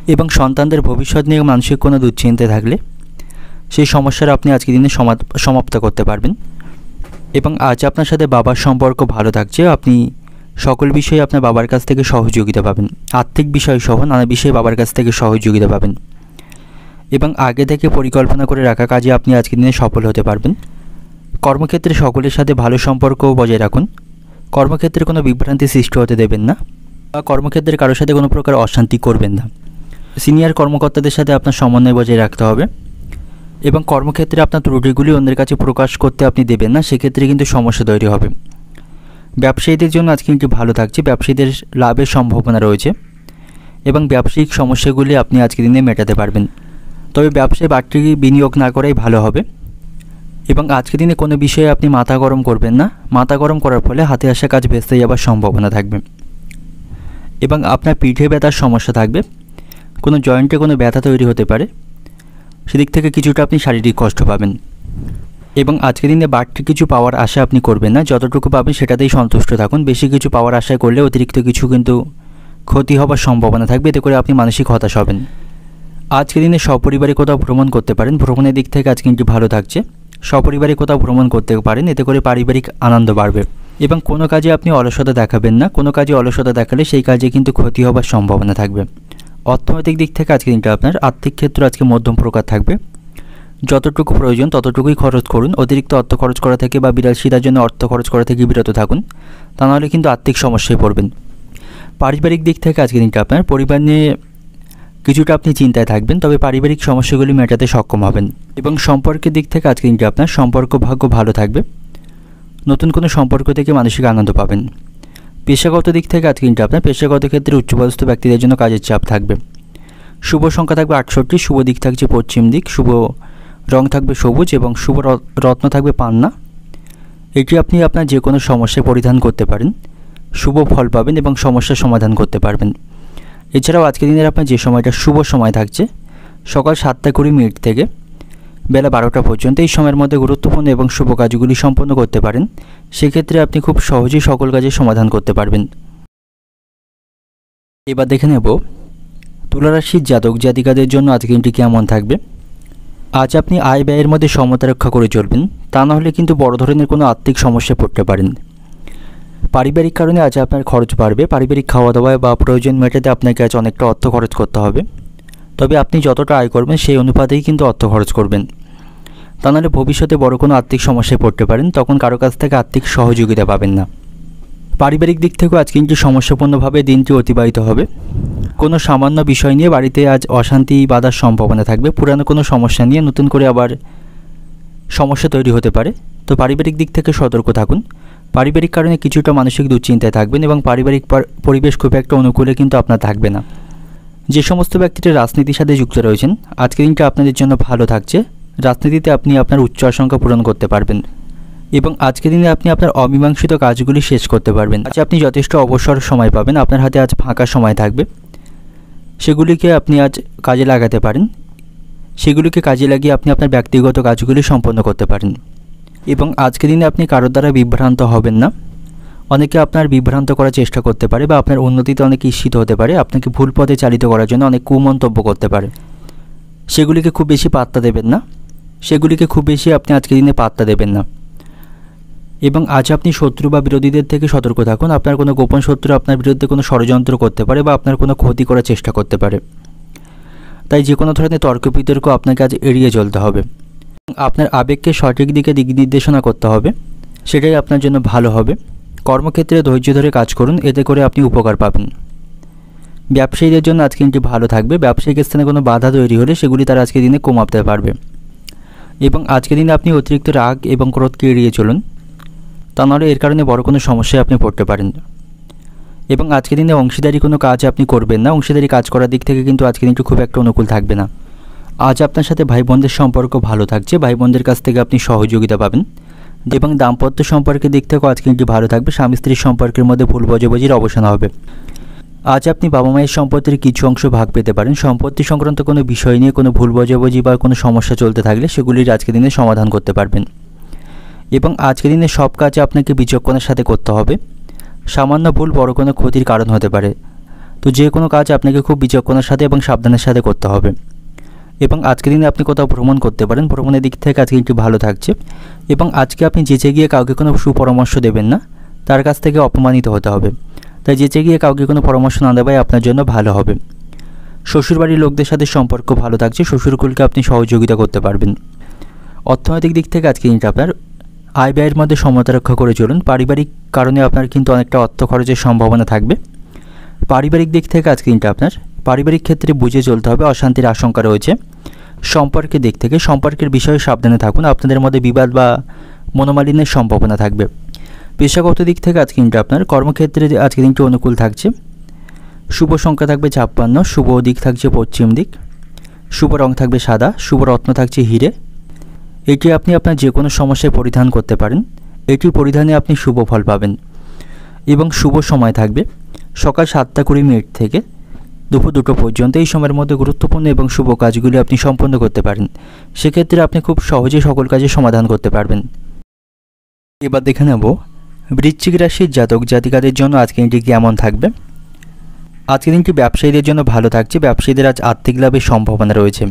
এবং সন্তানদের ভবিষ্যৎ নিয়ে মানসিক কোনো দুশ্চিন্তা থাকলে সেই সমস্যার আপনি আজকের দিনে সমাপ্ত করতে পারবেন। এবং আজ আপনার সাথে বাবার সম্পর্ক ভালো থাকছে। আপনি সকল বিষয়ে আপনার বাবার কাছ থেকে সহযোগিতা পাবেন। আর্থিক বিষয় সহ নানা বিষয়ে বাবার কাছ থেকে সহযোগিতা পাবেন। এবং আগে থেকে পরিকল্পনা করে রাখা কাজে আপনি আজকের দিনে সফল হতে পারবেন। কর্মক্ষেত্রে সকলের সাথে ভালো সম্পর্ক বজায় রাখুন। কর্মক্ষেত্রে কোনো বিভ্রান্তি সৃষ্টি হতে দেবেন না বা কর্মক্ষেত্রে কারোর সাথে কোনো প্রকার অশান্তি করবেন না। সিনিয়র কর্মকর্তাদের সাথে আপনার সমন্বয় বজায় রাখতে হবে এবং কর্মক্ষেত্রে আপনার ত্রুটিগুলি অন্যের কাছে প্রকাশ করতে আপনি দেবেন না, সেক্ষেত্রে কিন্তু সমস্যা তৈরি হবে। ব্যবসায়ীদের জন্য আজকে কিন্তু ভালো থাকছে, ব্যবসায়ীদের লাভের সম্ভাবনা রয়েছে এবং ব্যবসায়িক সমস্যাগুলি আপনি আজকের দিনে মেটাতে পারবেন। তবে ব্যবসায় বাড়তি বিনিয়োগ না করাই ভালো হবে এবং আজকের দিনে কোনো বিষয়ে আপনি মাথা গরম করবেন না। মাথা গরম করার ফলে হাতে আসা কাজ ভেস্তে যাওয়ার সম্ভাবনা থাকবে এবং আপনার পিঠে ব্যথার সমস্যা থাকবে, কোনো জয়েন্টে কোনো ব্যথা তৈরি হতে পারে, সেদিক থেকে কিছুটা আপনি শারীরিক কষ্ট পাবেন এবং আজকের দিনে বাড়তি কিছু পাওয়ার আশা আপনি করবেন না। যতটুকু পাবেন সেটাতেই সন্তুষ্ট থাকুন। বেশি কিছু পাওয়ার আশা করলে অতিরিক্ত কিছু কিন্তু ক্ষতি হবার সম্ভাবনা থাকবে, এতে করে আপনি মানসিক হতাশ হবেন। আজকের দিনে সপরিবারে কোথাও ভ্রমণ করতে পারেন, ভ্রমণের দিক থেকে আজকে কিন্তু ভালো থাকছে। সপরিবারে কোথাও ভ্রমণ করতে পারেন, এতে করে পারিবারিক আনন্দ বাড়বে এবং কোনো কাজে আপনি অলসতা দেখাবেন না। কোনো কাজে অলসতা দেখালে সেই কাজে কিন্তু ক্ষতি হবার সম্ভাবনা থাকবে। অর্থনৈতিক দিক থেকে আজকে দিনটা আপনার আর্থিক ক্ষেত্র আজকে মধ্যম প্রকার থাকবে। যতটুকু প্রয়োজন ততটুকুই খরচ করুন, অতিরিক্ত অর্থ খরচ করা থেকে বা বিলাসিতার জন্য অর্থ খরচ করা থেকে বিরত থাকুন, তা নাহলে কিন্তু আর্থিক সমস্যায় পড়বেন। পারিবারিক দিক থেকে আজকে দিনটা আপনার পরিবার নিয়ে কিছুটা আপনি চিন্তায় থাকবেন, তবে পারিবারিক সমস্যাগুলি মেটাতে সক্ষম হবেন এবং সম্পর্কের দিক থেকে আজকে দিনটা আপনার সম্পর্ক ভাগ্য ভালো থাকবে। নতুন কোনো সম্পর্ক থেকে মানসিক আনন্দ পাবেন। পেশাগত দিক থেকে আজকে দিনটা আপনার পেশাগত ক্ষেত্রে উচ্চপদস্থ ব্যক্তিদের জন্য কাজের চাপ থাকবে। শুভ সংখ্যা থাকবে 68, শুভ দিক থাকছে পশ্চিম দিক, শুভ রং থাকবে সবুজ এবং শুভ রত্ন থাকবে পান্না। এটি আপনি আপনার যে কোনো সমস্যায় পরিধান করতে পারেন, শুভ ফল পাবেন এবং সমস্যার সমাধান করতে পারবেন। এছাড়াও আজকের দিনের আপনার যে সময়টা শুভ সময় থাকছে সকাল 7:20 থেকে বেলা 12টা পর্যন্ত, এই সময়ের মধ্যে গুরুত্বপূর্ণ এবং শুভ কাজগুলি সম্পন্ন করতে পারেন। সেক্ষেত্রে আপনি খুব সহজেই সকল কাজের সমাধান করতে পারবেন। এবার দেখে নেব তুলা রাশির জাতক জাতিকাদের জন্য আজকে দিনটি কেমন থাকবে। আজ আপনি আয় ব্যয়ের মধ্যে সমতা রক্ষা করে চলবেন, তা নাহলে কিন্তু বড় ধরনের কোনো আর্থিক সমস্যায় পড়তে পারেন। পারিবারিক কারণে আজ আপনার খরচ বাড়বে, পারিবারিক খাওয়া দাওয়া বা প্রয়োজন মেটাতে আপনাকে আজ অনেকটা অর্থ খরচ করতে হবে। তবে আপনি যতটা আয় করবেন সেই অনুপাতেই কিন্তু অর্থ খরচ করবেন, তা নাহলে ভবিষ্যতে বড় কোনো আর্থিক সমস্যায় পড়তে পারেন, তখন কারো কাছ থেকে আর্থিক সহযোগিতা পাবেন না। পারিবারিক দিক থেকেও আজ কিন্তু সমস্যাপূর্ণভাবে দিনটি অতিবাহিত হবে। কোনো সামান্য বিষয় নিয়ে বাড়িতে আজ অশান্তি বাধার সম্ভাবনা থাকবে, পুরানো কোনো সমস্যা নিয়ে নতুন করে আবার সমস্যা তৈরি হতে পারে। তো পারিবারিক দিক থেকে সতর্ক থাকুন। পারিবারিক কারণে কিছুটা মানসিক দুশ্চিন্তায় থাকবেন এবং পারিবারিক পরিবেশ খুব একটা অনুকূলে কিন্তু আপনার থাকবে না। যে সমস্ত ব্যক্তিরা রাজনীতির সাথে যুক্ত রয়েছেন আজকের দিনটা আপনাদের জন্য ভালো থাকছে। রাজনীতিতে আপনি আপনার উচ্চ আশঙ্কা পূরণ করতে পারবেন এবং আজকের দিনে আপনি আপনার অমীমাংসিত কাজগুলি শেষ করতে পারবেন। আজ আপনি যথেষ্ট অবসর সময় পাবেন, আপনার হাতে আজ ফাঁকা সময় থাকবে, সেগুলিকে আপনি আজ কাজে লাগাতে পারেন। সেগুলিকে কাজে লাগিয়ে আপনি আপনার ব্যক্তিগত কাজগুলি সম্পন্ন করতে পারেন এবং আজকের দিনে আপনি কারোর দ্বারা বিভ্রান্ত হবেন না। অনেকে আপনার বিভ্রান্ত করার চেষ্টা করতে পারে বা আপনার উন্নতিতে অনেক ঈর্ষিত হতে পারে, আপনাকে ভুল পথে চালিত করার জন্য অনেক কুমন্তব্য করতে পারে। সেগুলিকে খুব বেশি পাত্তা দেবেন না, সেগুলিকে খুব বেশি আপনি আজকের দিনে পাত্তা দেবেন না এবং আজ আপনি শত্রু বা বিরোধীদের থেকে সতর্ক থাকুন। আপনার কোনো গোপন শত্রু আপনার বিরুদ্ধে কোনো ষড়যন্ত্র করতে পারে বা আপনার কোনো ক্ষতি করার চেষ্টা করতে পারে, তাই যে কোনো ধরনের তর্ক বিতর্ক আপনাকে আজ এড়িয়ে চলতে হবে। আপনার আবেগকে সঠিক দিকে দিক নির্দেশনা করতে হবে, সেটাই আপনার জন্য ভালো হবে। কর্মক্ষেত্রে ধৈর্য ধরে কাজ করুন, এতে করে আপনি উপকার পাবেন। ব্যবসায়ীদের জন্য আজকে দিনটি ভালো থাকবে। ব্যবসায়িক স্থানে কোনো বাধা তৈরি হলে সেগুলি তারা আজকের দিনে কমাতে পারবে এবং আজকের দিনে আপনি অতিরিক্ত রাগ এবং ক্রোধকে এড়িয়ে চলুন, তা নাহলে এর কারণে বড় কোনো সমস্যায় আপনি পড়তে পারেন এবং আজকের দিনে অংশীদারি কোনো কাজ আপনি করবেন না। অংশীদারি কাজ করার দিক থেকে কিন্তু আজকের দিনটি খুব একটা অনুকূল থাকবে না। আজ আপনার সাথে ভাই বোনদের সম্পর্ক ভালো থাকছে, ভাই বোনদের কাছ থেকে আপনি সহযোগিতা পাবেন এবং দাম্পত্য সম্পর্কের দিক থেকেও আজকে দিনটি ভালো থাকবে। স্বামী স্ত্রীর সম্পর্কের মধ্যে ভুল বোঝাবুঝির অবসান হবে। আজ আপনি বাবা মায়ের সম্পত্তির কিছু অংশ ভাগ পেতে পারেন। সম্পত্তি সংক্রান্ত কোনো বিষয় নিয়ে কোনো ভুল বোঝাবুঝি বা কোনো সমস্যা চলতে থাকলে সেগুলির আজকের দিনে সমাধান করতে পারবেন এবং আজকের দিনে সব কাজ আপনাকে বিচক্ষণের সাথে করতে হবে। সামান্য ভুল বড় কোনো ক্ষতির কারণ হতে পারে, তো যে কোনো কাজ আপনাকে খুব বিচক্ষণের সাথে এবং সাবধানের সাথে করতে হবে এবং আজকের দিনে আপনি কোথাও ভ্রমণ করতে পারেন। ভ্রমণের দিক থেকে আজকে একটু ভালো থাকছে এবং আজকে আপনি যেচে গিয়ে কাউকে কোনো সুপরামর্শ দেবেন না, তার কাছ থেকে অপমানিত হতে হবে। তাই যেচে গিয়ে কাউকে কোনো পরামর্শ না দেওয়াই আপনার জন্য ভালো হবে। শ্বশুরবাড়ির লোকদের সাথে সম্পর্ক ভালো থাকছে, শ্বশুরকুলকে আপনি সহযোগিতা করতে পারবেন। অর্থনৈতিক দিক থেকে আজকে দিনটা আপনার আয় ব্যয়ের মধ্যে সমতা রক্ষা করে চলুন। পারিবারিক কারণে আপনার কিন্তু অনেকটা অর্থ খরচের সম্ভাবনা থাকবে। পারিবারিক দিক থেকে আজকে দিনটা আপনার পারিবারিক ক্ষেত্রে বুঝে চলতে হবে, অশান্তির আশঙ্কা রয়েছে। সম্পর্কের দিক থেকে সম্পর্কের বিষয়ে সাবধানে থাকুন, আপনাদের মধ্যে বিবাদ বা মনোমালিন্যের সম্ভাবনা থাকবে। পেশাগত দিক থেকে আজকে দিনটা আপনার কর্মক্ষেত্রে আজকে দিনটি অনুকূল থাকছে। শুভ সংখ্যা থাকবে 56, শুভ দিক থাকছে পশ্চিম দিক, শুভ রং থাকবে সাদা, শুভ রত্ন থাকছে হিরে। এটি আপনি আপনার যে কোনো সমস্যায় পরিধান করতে পারেন, এটি পরিধানে আপনি শুভ ফল পাবেন। এবং শুভ সময় থাকবে সকাল 7:20 থেকে দুপুর 2টো পর্যন্ত। এই সময়ের মধ্যে গুরুত্বপূর্ণ এবং শুভ কাজগুলি আপনি সম্পন্ন করতে পারেন, সেক্ষেত্রে আপনি খুব সহজেই সকল কাজের সমাধান করতে পারবেন। এবার দেখে নেব বৃশ্চিক রাশির জাতক জাতিকাদের জন্য আজকে দিনটি কেমন থাকবে। আজকের দিনটি ব্যবসায়ীদের জন্য ভালো থাকছে। ব্যবসায়ীদের আজ আর্থিক লাভের সম্ভাবনা রয়েছে।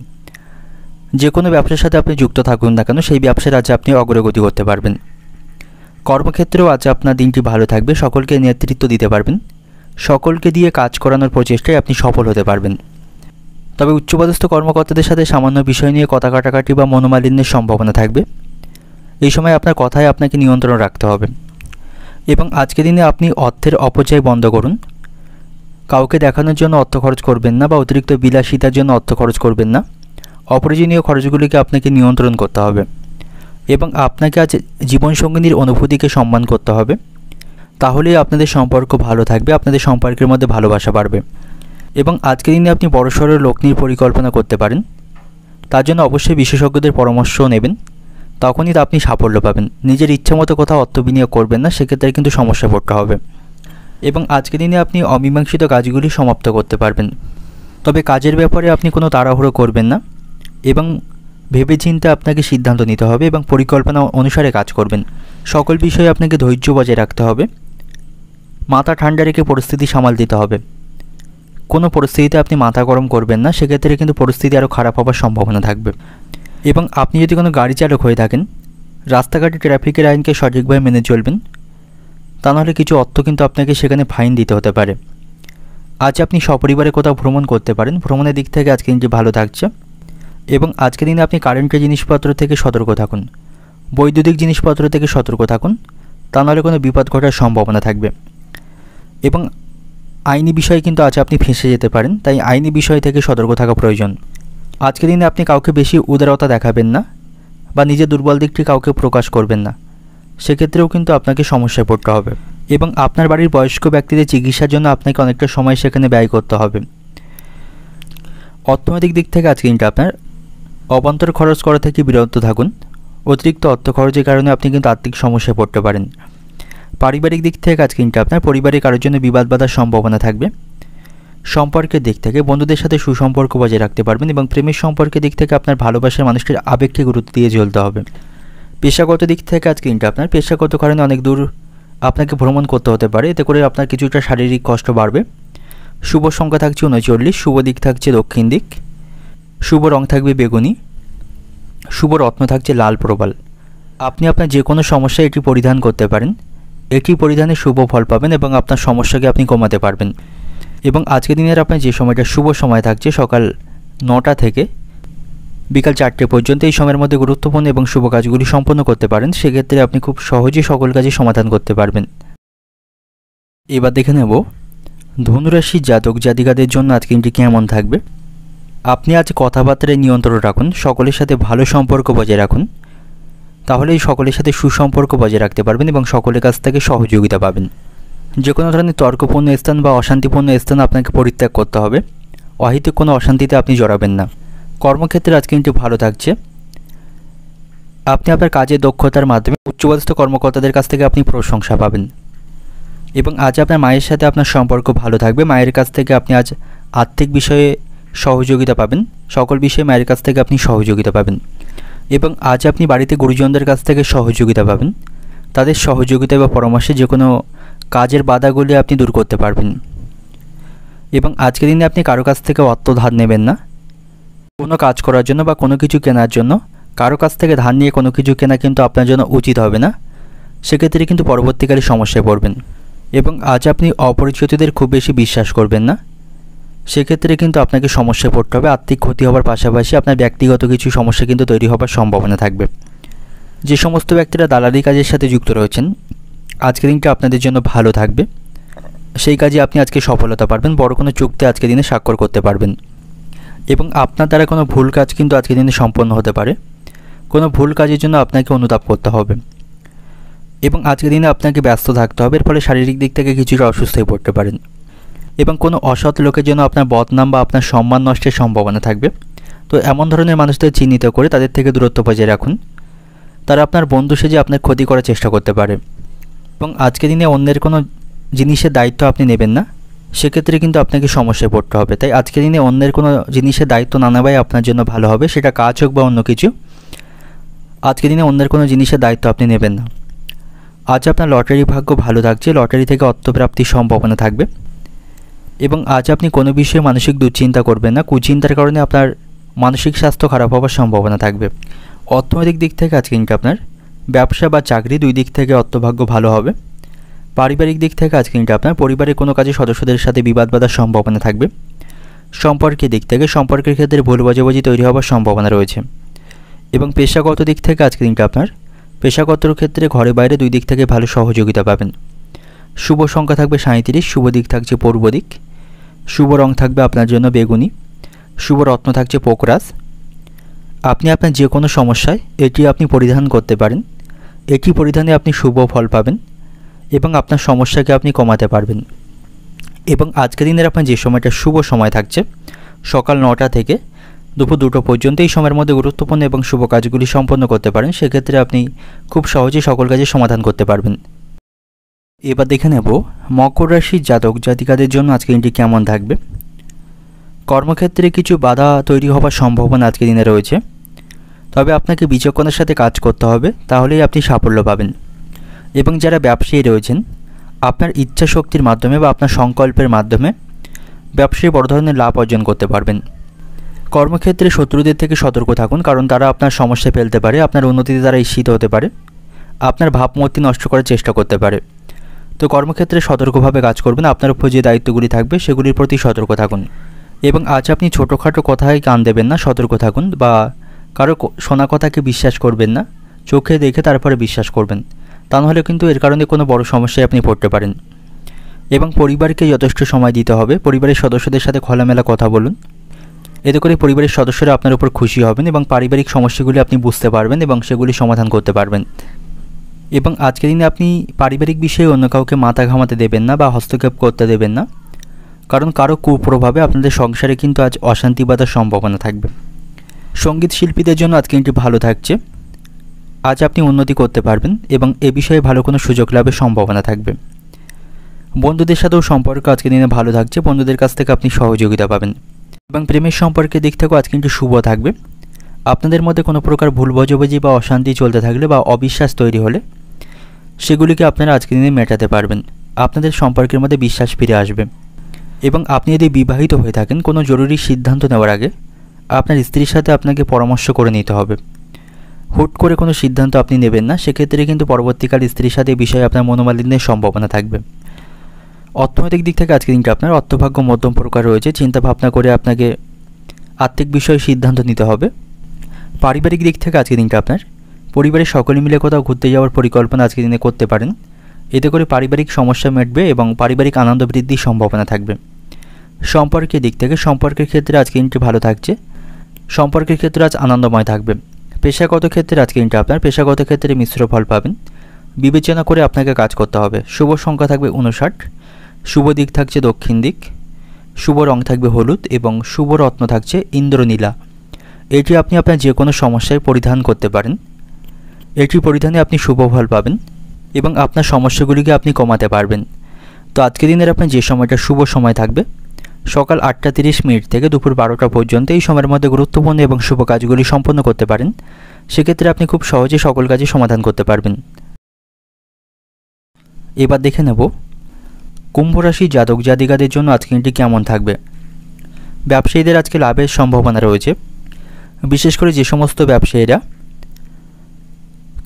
যে কোনো ব্যবসার সাথে আপনি যুক্ত থাকুন না কেন, সেই ব্যবসার আজ আপনি অগ্রগতি করতে পারবেন। কর্মক্ষেত্রেও আজ আপনার দিনটি ভালো থাকবে, সকলকে নেতৃত্ব দিতে পারবেন, সকলকে দিয়ে কাজ করানোর প্রচেষ্টায় আপনি সফল হতে পারবেন। তবে উচ্চপদস্থ কর্মকর্তাদের সাথে সামান্য বিষয় নিয়ে কথা কাটাকাটি বা মনোমালিন্যের সম্ভাবনা থাকবে। এই সময় আপনার কথায় আপনাকে নিয়ন্ত্রণ রাখতে হবে। এবং আজকের দিনে আপনি অর্থের অপচয় বন্ধ করুন। কাউকে দেখানোর জন্য অর্থ খরচ করবেন না বা অতিরিক্ত বিলাসিতার জন্য অর্থ খরচ করবেন না। অপ্রয়োজনীয় খরচগুলিকে আপনাকে নিয়ন্ত্রণ করতে হবে। এবং আপনাকে আজ জীবনসঙ্গিনীর অনুভূতিকে সম্মান করতে হবে, তাহলেই আপনাদের সম্পর্ক ভালো থাকবে, আপনাদের সম্পর্কের মধ্যে ভালোবাসা বাড়বে। এবং আজকের দিনে আপনি বড়সড় লগ্নির পরিকল্পনা করতে পারেন, তার জন্য অবশ্যই বিশেষজ্ঞদের পরামর্শ নেবেন, তখনই আপনি সাফল্য পাবেন। নিজের ইচ্ছামতো কোথাও অর্থ বিনিয়োগ করবেন না, সেক্ষেত্রে কিন্তু সমস্যা পড়তে হবে। এবং আজকের দিনে আপনি অমীমাংসিত কাজগুলি সমাপ্ত করতে পারবেন। তবে কাজের ব্যাপারে আপনি কোনো তাড়াহুড়ো করবেন না এবং ভেবেচিন্তে আপনাকে সিদ্ধান্ত নিতে হবে এবং পরিকল্পনা অনুসারে কাজ করবেন। সকল বিষয়ে আপনাকে ধৈর্য বজায় রাখতে হবে, মাথা ঠান্ডা রেখে পরিস্থিতি সামাল দিতে হবে। কোনো পরিস্থিতিতে আপনি মাথা গরম করবেন না, সেক্ষেত্রে কিন্তু পরিস্থিতি আরও খারাপ হওয়ার সম্ভাবনা থাকবে। এবং আপনি যদি কোনো গাড়ি চালক হয়ে থাকেন, রাস্তাঘাটে ট্রাফিকের আইনকে সঠিকভাবে মেনে চলবেন, তা নাহলে কিছু অর্থ কিন্তু আপনাকে সেখানে ফাইন দিতে হতে পারে। আজ আপনি সপরিবারে কোথাও ভ্রমণ করতে পারেন, ভ্রমণের দিক থেকে আজকে দিনটি ভালো থাকছে। এবং আজকের দিনে আপনি কারেন্টের জিনিসপত্র থেকে সতর্ক থাকুন, বৈদ্যুতিক জিনিসপত্র থেকে সতর্ক থাকুন, তা নাহলে কোনো বিপদ ঘটার সম্ভাবনা থাকবে। এবং আইনি বিষয়ে কিন্তু আজ আপনি ফেঁসে যেতে পারেন, তাই আইনি বিষয় থেকে সতর্ক থাকা প্রয়োজন। আজকের দিনে আপনি কাউকে বেশি উদারতা দেখাবেন না বা নিজের দুর্বল দিকটি কাউকে প্রকাশ করবেন না, সেক্ষেত্রেও কিন্তু আপনাকে সমস্যায় পড়তে হবে। এবং আপনার বাড়ির বয়স্ক ব্যক্তিদের চিকিৎসার জন্য আপনাকে অনেকটা সময় সেখানে ব্যয় করতে হবে। অর্থনৈতিক দিক থেকে আজকে দিনটা আপনার অবান্তর খরচ করা থেকে বিরত থাকুন। অতিরিক্ত অর্থ খরচের কারণে আপনি কিন্তু আর্থিক সমস্যায় পড়তে পারেন। পারিবারিক দিক থেকে আজকে দিনটা আপনার পরিবারে কারোর জন্য বিবাদ বাধার সম্ভাবনা থাকবে। সম্পর্কের দিক থেকে বন্ধুদের সাথে সুসম্পর্ক বজায় রাখতে পারবেন এবং প্রেমের সম্পর্কের দিক থেকে আপনার ভালোবাসার মানুষটির আবেগকে গুরুত্ব দিয়ে চলতে হবে। পেশাগত দিক থেকে আজকে দিনটা আপনার পেশাগত কারণে অনেক দূর আপনাকে ভ্রমণ করতে হতে পারে, এতে করে আপনার কিছুটা শারীরিক কষ্ট বাড়বে। শুভ সংখ্যা থাকছে 39, শুভ দিক থাকছে দক্ষিণ দিক, শুভ রং থাকবে বেগুনি, শুভ রত্ন থাকছে লাল প্রবাল। আপনি আপনার যে কোনো সমস্যায় এটি পরিধান করতে পারেন, এটি পরিধানে শুভ ফল পাবেন এবং আপনার সমস্যাকে আপনি কমাতে পারবেন। এবং আজকের দিনের আপনার যে সময়টা শুভ সময় থাকছে সকাল 9টা থেকে বিকাল 4টে পর্যন্ত, এই সময়ের মধ্যে গুরুত্বপূর্ণ এবং শুভ কাজগুলি সম্পন্ন করতে পারেন, সেক্ষেত্রে আপনি খুব সহজেই সকল কাজে সমাধান করতে পারবেন। এবার দেখে নেব ধনুরাশির জাতক জাতিকাদের জন্য আজকে দিনটি কেমন থাকবে। আপনি আজ কথাবার্তায় নিয়ন্ত্রণ রাখুন, সকলের সাথে ভালো সম্পর্ক বজায় রাখুন, তাহলেই সকলের সাথে সুসম্পর্ক বজায় রাখতে পারবেন এবং সকলের কাছ থেকে সহযোগিতা পাবেন। যে কোনো ধরনের তর্কপূর্ণ স্থান বা অশান্তিপূর্ণ স্থান আপনাকে পরিত্যাগ করতে হবে, অহেতুক কোনো অশান্তিতে আপনি জড়াবেন না। কর্মক্ষেত্রে আজকে দিনটি ভালো থাকছে। আপনি আপনার কাজের দক্ষতার মাধ্যমে উচ্চপদস্থ কর্মকর্তাদের কাছ থেকে আপনি প্রশংসা পাবেন। এবং আজ আপনার মায়ের সাথে আপনার সম্পর্ক ভালো থাকবে, মায়ের কাছ থেকে আপনি আজ আর্থিক বিষয়ে সহযোগিতা পাবেন, সকল বিষয়ে মায়ের কাছ থেকে আপনি সহযোগিতা পাবেন। এবং আজ আপনি বাড়িতে গুরুজনদের কাছ থেকে সহযোগিতা পাবেন, তাদের সহযোগিতা বা পরামর্শে যে কোনো কাজের বাধাগুলি আপনি দূর করতে পারবেন। এবং আজকের দিনে আপনি কারো কাছ থেকে অর্থ ধার নেবেন না, কোনো কাজ করার জন্য বা কোনো কিছু কেনার জন্য কারো কাছ থেকে ধার নিয়ে কোনো কিছু কেনা কিন্তু আপনার জন্য উচিত হবে না, সেক্ষেত্রে কিন্তু পরবর্তীকালে সমস্যায় পড়বেন। এবং আজ আপনি অপরিচিতদের খুব বেশি বিশ্বাস করবেন না, সেক্ষেত্রে কিন্তু আপনাকে সমস্যায় পড়তে হবে। আর্থিক ক্ষতি হওয়ার পাশাপাশি আপনার ব্যক্তিগত কিছু সমস্যা কিন্তু তৈরি হওয়ার সম্ভাবনা থাকবে। যে সমস্ত ব্যক্তিরা দালালি কাজের সাথে যুক্ত রয়েছেন, আজকের দিনটা আপনাদের জন্য ভালো থাকবে। সেই কাজে আপনি আজকে সফলতা পাবেন, বড় কোনো চুক্তি আজকের দিনে স্বাক্ষর করতে পারবেন এবং আপনার দ্বারা কোনো ভুল কাজ কিন্তু আজকের দিনে সম্পন্ন হতে পারে। কোনো ভুল কাজের জন্য আপনাকে অনুতাপ করতে হবে এবং আজকের দিনে আপনাকে ব্যস্ত থাকতে হবে। এর ফলে শারীরিক দিক থেকে কিছুটা অসুস্থ হয়ে পড়তে পারেন এবং কোনো অসৎ লোকের জন্য আপনার বদনাম বা আপনার সম্মান নষ্টের সম্ভাবনা থাকবে। তো এমন ধরনের মানুষদের চিহ্নিত করে তাদের থেকে দূরত্ব বজায় রাখুন। তারা আপনার বন্ধু সেজে আপনার ক্ষতি করার চেষ্টা করতে পারে এবং আজকের দিনে অন্যের কোনো জিনিসের দায়িত্ব আপনি নেবেন না, সেক্ষেত্রে কিন্তু আপনাকে সমস্যায় পড়তে হবে। তাই আজকের দিনে অন্যের কোনো জিনিসের দায়িত্ব না নেওয়াই আপনার জন্য ভালো হবে, সেটা কাজ হোক বা অন্য কিছু। আজকের দিনে অন্যের কোনো জিনিসের দায়িত্ব আপনি নেবেন না। আজ আপনার লটারি ভাগ্য ভালো থাকছে, লটারি থেকে অর্থপ্রাপ্তির সম্ভাবনা থাকবে এবং আজ আপনি কোনো বিষয়ে মানসিক দুশ্চিন্তা করবেন না। কুচিন্তার কারণে আপনার মানসিক স্বাস্থ্য খারাপ হওয়ার সম্ভাবনা থাকবে। অর্থনৈতিক দিক থেকে আজকে কিন্তু আপনার ব্যবসা বা চাকরি দুই দিক থেকে অর্থভাগ্য ভালো হবে। পারিবারিক দিক থেকে আজকে কিন্তু আপনার পরিবারের কোনো কাজে সদস্যদের সাথে বিবাদ বাঁধার সম্ভাবনা থাকবে। সম্পর্কের দিক থেকে সম্পর্কের ক্ষেত্রে ভুল বোঝাবুঝি তৈরি হওয়ার সম্ভাবনা রয়েছে এবং পেশাগত দিক থেকে আজকে কিন্তু আপনার পেশাগত ক্ষেত্রে ঘরে বাইরে দুই দিক থেকে ভালো সহযোগিতা পাবেন। শুভ সংখ্যা থাকবে 37, শুভ দিক থাকছে পূর্ব দিক, শুভ রং থাকবে আপনার জন্য বেগুনি, শুভ রত্ন থাকছে পোকরাজ। আপনি আপনার যে কোনো সমস্যায় এটি আপনি পরিধান করতে পারেন। এটি পরিধানে আপনি শুভ ফল পাবেন এবং আপনার সমস্যাকে আপনি কমাতে পারবেন। এবং আজকের দিনের আপনার যে সময়টা শুভ সময় থাকছে সকাল 9টা থেকে দুপুর 2টো পর্যন্ত, এই সময়ের মধ্যে গুরুত্বপূর্ণ এবং শুভ কাজগুলি সম্পন্ন করতে পারেন। সেক্ষেত্রে আপনি খুব সহজেই সকল কাজের সমাধান করতে পারবেন। এবার দেখে নেব মকর রাশির জাতক জাতিকাদের জন্য আজকের দিনটি কেমন থাকবে। কর্মক্ষেত্রে কিছু বাধা তৈরি হওয়ার সম্ভাবনা আজকের দিনে রয়েছে, তবে আপনাকে বিচক্ষণতার সাথে কাজ করতে হবে, তাহলেই আপনি সাফল্য পাবেন। এবং যারা ব্যবসায়ী রয়েছেন, আপনার ইচ্ছা শক্তির মাধ্যমে বা আপনার সংকল্পের মাধ্যমে ব্যবসায়ী বড় ধরনের লাভ অর্জন করতে পারবেন। কর্মক্ষেত্রে শত্রুদের থেকে সতর্ক থাকুন, কারণ তারা আপনার সমস্যায় ফেলতে পারে, আপনার উন্নতিতে তারা ঈর্ষিত হতে পারে, আপনার ভাবমূর্তি নষ্ট করার চেষ্টা করতে পারে। তো কর্মক্ষেত্রে সতর্কভাবে কাজ করবেন। আপনার উপর যে দায়িত্বগুলি থাকবে সেগুলির প্রতি সতর্ক থাকুন এবং আজ আপনি ছোটোখাটো কথায় কান দেবেন না, সতর্ক থাকুন। বা কারো শোনা কথাকে বিশ্বাস করবেন না, চোখে দেখে তারপরে বিশ্বাস করবেন, তা নাহলে কিন্তু এর কারণে কোনো বড় সমস্যায় আপনি পড়তে পারেন। এবং পরিবারকে যথেষ্ট সময় দিতে হবে। পরিবারের সদস্যদের সাথে খোলামেলা কথা বলুন, এতে করে পরিবারের সদস্যরা আপনার উপর খুশি হবেন এবং পারিবারিক সমস্যাগুলি আপনি বুঝতে পারবেন এবং সেগুলি সমাধান করতে পারবেন। এবং আজকের দিনে আপনি পারিবারিক বিষয়ে অন্য কাউকে মাথা ঘামাতে দেবেন না বা হস্তক্ষেপ করতে দেবেন না, কারণ কারো কুপ্রভাবে আপনাদের সংসারে কিন্তু আজ অশান্তি বাঁধার সম্ভাবনা থাকবে। সঙ্গীত শিল্পীদের জন্য আজকে দিনটি ভালো থাকছে। আজ আপনি উন্নতি করতে পারবেন এবং এ বিষয়ে ভালো কোনো সুযোগ লাভের সম্ভাবনা থাকবে। বন্ধুদের সাথেও সম্পর্ক আজকের দিনে ভালো থাকছে, বন্ধুদের কাছ থেকে আপনি সহযোগিতা পাবেন। এবং প্রেমের সম্পর্কের দিক থেকেও আজকে কিন্তু শুভ থাকবে। আপনাদের মধ্যে কোনো প্রকার ভুল বোঝাবুঝি বা অশান্তি চলতে থাকলে বা অবিশ্বাস তৈরি হলে সেগুলিকে আপনারা আজকের দিনে মেটাতে পারবেন। আপনাদের সম্পর্কের মধ্যে বিশ্বাস ফিরে আসবে। এবং আপনি যদি বিবাহিত হয়ে থাকেন, কোনো জরুরি সিদ্ধান্ত নেওয়ার আগে আপনার স্ত্রীর সাথে আপনাকে পরামর্শ করে নিতে হবে। হুট করে কোনো সিদ্ধান্ত আপনি নেবেন না, সেক্ষেত্রে কিন্তু পরবর্তীকালে স্ত্রীর সাথে এই বিষয়ে আপনার মনোমালিন্যের সম্ভাবনা থাকবে। অর্থনৈতিক দিক থেকে আজকের দিনটা আপনার অর্থভাগ্য মধ্যম প্রকার রয়েছে, চিন্তা ভাবনা করে আপনাকে আর্থিক বিষয়ে সিদ্ধান্ত নিতে হবে। পারিবারিক দিক থেকে আজকের দিনটা আপনার পরিবারের সকলে মিলে কোথাও ঘুরতে যাওয়ার পরিকল্পনা আজকের দিনে করতে পারেন, এতে করে পারিবারিক সমস্যা মিটবে এবং পারিবারিক আনন্দ বৃদ্ধির সম্ভাবনা থাকবে। সম্পর্কের দিক থেকে সম্পর্কের ক্ষেত্রে আজকের দিনটি ভালো থাকছে, সম্পর্কের ক্ষেত্রে আজ আনন্দময় থাকবে। পেশাগত ক্ষেত্রে আজকের দিনটা আপনার পেশাগত ক্ষেত্রে মিশ্র ফল পাবেন, বিবেচনা করে আপনাকে কাজ করতে হবে। শুভ সংখ্যা থাকবে 59, শুভ দিক থাকছে দক্ষিণ দিক, শুভ রং থাকবে হলুদ এবং শুভ রত্ন থাকছে ইন্দ্রনীলা। এটি আপনি আপনার যে কোনো সমস্যায় পরিধান করতে পারেন। এটি পরিধানে আপনি শুভ ফল পাবেন এবং আপনার সমস্যাগুলিকে আপনি কমাতে পারবেন। তো আজকের দিনের আপনার যে সময়টা শুভ সময় থাকবে সকাল 8টা 30 থেকে দুপুর 12টা পর্যন্ত, এই সময়ের মধ্যে গুরুত্বপূর্ণ এবং শুভ কাজগুলি সম্পন্ন করতে পারেন। সেক্ষেত্রে আপনি খুব সহজে সকল কাজই সমাধান করতে পারবেন। এবার দেখে নেব কুম্ভ রাশি জাতক জাতিকাদের জন্য আজকে দিনটি কেমন থাকবে। ব্যবসায়ীদের আজকে লাভের সম্ভাবনা রয়েছে, বিশেষ করে যে সমস্ত ব্যবসায়ীরা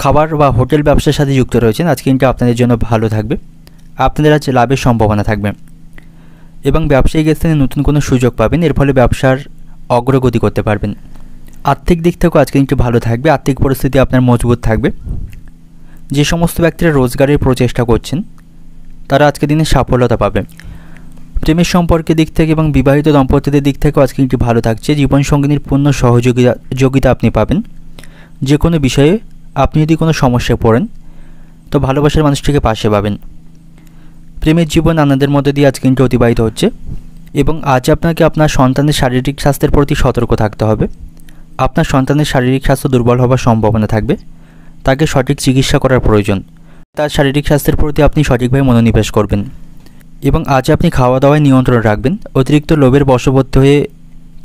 খাবার বা হোটেল ব্যবসার সাথে যুক্ত রয়েছেন, আজকে দিনটা আপনাদের জন্য ভালো থাকবে। আপনাদের আজ লাভের সম্ভাবনা থাকবে এবং ব্যবসায়িক স্থানে নতুন কোনো সুযোগ পাবেন, এর ফলে ব্যবসার অগ্রগতি করতে পারবেন। আর্থিক দিক থেকেও আজকে একটু ভালো থাকবে, আর্থিক পরিস্থিতি আপনার মজবুত থাকবে। যে সমস্ত ব্যক্তিরা রোজগারের প্রচেষ্টা করছেন তারা আজকে দিনে সাফল্যতা পাবে। প্রেমের সম্পর্কের দিক থেকে এবং বিবাহিত দম্পতিদের দিক থেকেও আজকে একটু ভালো থাকছে। জীবনসঙ্গিনীর পূর্ণ সহযোগিতা আপনি পাবেন। যে কোনো বিষয়ে আপনি যদি কোনো সমস্যায় পড়েন তো ভালোবাসার মানুষটিকে পাশে পাবেন। প্রেমের জীবন আনন্দের মধ্যে দিয়ে আজকে কিন্তু অতিবাহিত হচ্ছে এবং আজ আপনাকে আপনার সন্তানের শারীরিক স্বাস্থ্যের প্রতি সতর্ক থাকতে হবে। আপনার সন্তানের শারীরিক স্বাস্থ্য দুর্বল হওয়ার সম্ভাবনা থাকবে, তাকে সঠিক চিকিৎসা করার প্রয়োজন। তার শারীরিক স্বাস্থ্যের প্রতি আপনি সঠিকভাবে মনোনিবেশ করবেন এবং আজ আপনি খাওয়া দাওয়ায় নিয়ন্ত্রণ রাখবেন। অতিরিক্ত লোভের বশবর্তী হয়ে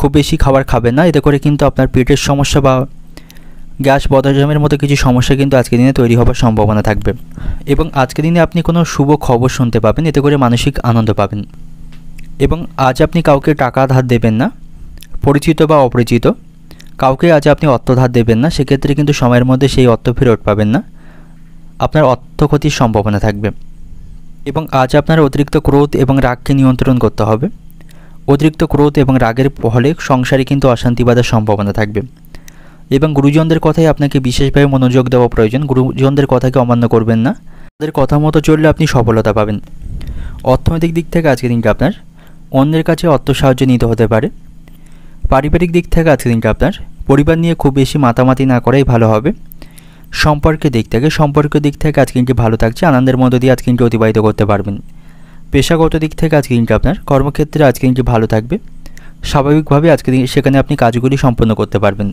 খুব বেশি খাবার খাবেন না, এতে করে কিন্তু আপনার পেটের সমস্যা বা গ্যাস বদহজমের মতো কিছু সমস্যা কিন্তু আজকের দিনে তৈরি হওয়ার সম্ভাবনা থাকবে এবং আজকের দিনে আপনি কোনো শুভ খবর শুনতে পাবেন, এতে করে মানসিক আনন্দ পাবেন। এবং আজ আপনি কাউকে টাকা ধার দেবেন না, পরিচিত বা অপরিচিত কাউকে আজ আপনি অর্থ ধার দেবেন না, সেক্ষেত্রে কিন্তু সময়ের মধ্যে সেই অর্থ ফেরত পাবেন না, আপনার অর্থ ক্ষতির সম্ভাবনা থাকবে। এবং আজ আপনার অতিরিক্ত ক্রোধ এবং রাগকে নিয়ন্ত্রণ করতে হবে। অতিরিক্ত ক্রোধ এবং রাগের ফলে সংসারে কিন্তু অশান্তি বাঁধার সম্ভাবনা থাকবে এবং গুরুজনদের কথায় আপনাকে বিশেষভাবে মনোযোগ দেওয়া প্রয়োজন। গুরুজনদের কথাকে অমান্য করবেন না, তাদের কথা মতো চললে আপনি সফলতা পাবেন। অর্থনৈতিক দিক থেকে আজকের দিনটা আপনার অন্যের কাছে অর্থ সাহায্য নিতে হতে পারে। পারিবারিক দিক থেকে আজকের দিনটা আপনার পরিবার নিয়ে খুব বেশি মাতামাতি না করাই ভালো হবে। সম্পর্কের দিক থেকে আজকে দিনটি ভালো থাকছে, আনন্দের মধ্য দিয়ে আজকে দিনটি অতিবাহিত করতে পারবেন। পেশাগত দিক থেকে আজকে দিনটি আপনার কর্মক্ষেত্রে আজকে দিনটি ভালো থাকবে, স্বাভাবিকভাবে আজকে সেখানে আপনি কাজগুলি সম্পন্ন করতে পারবেন।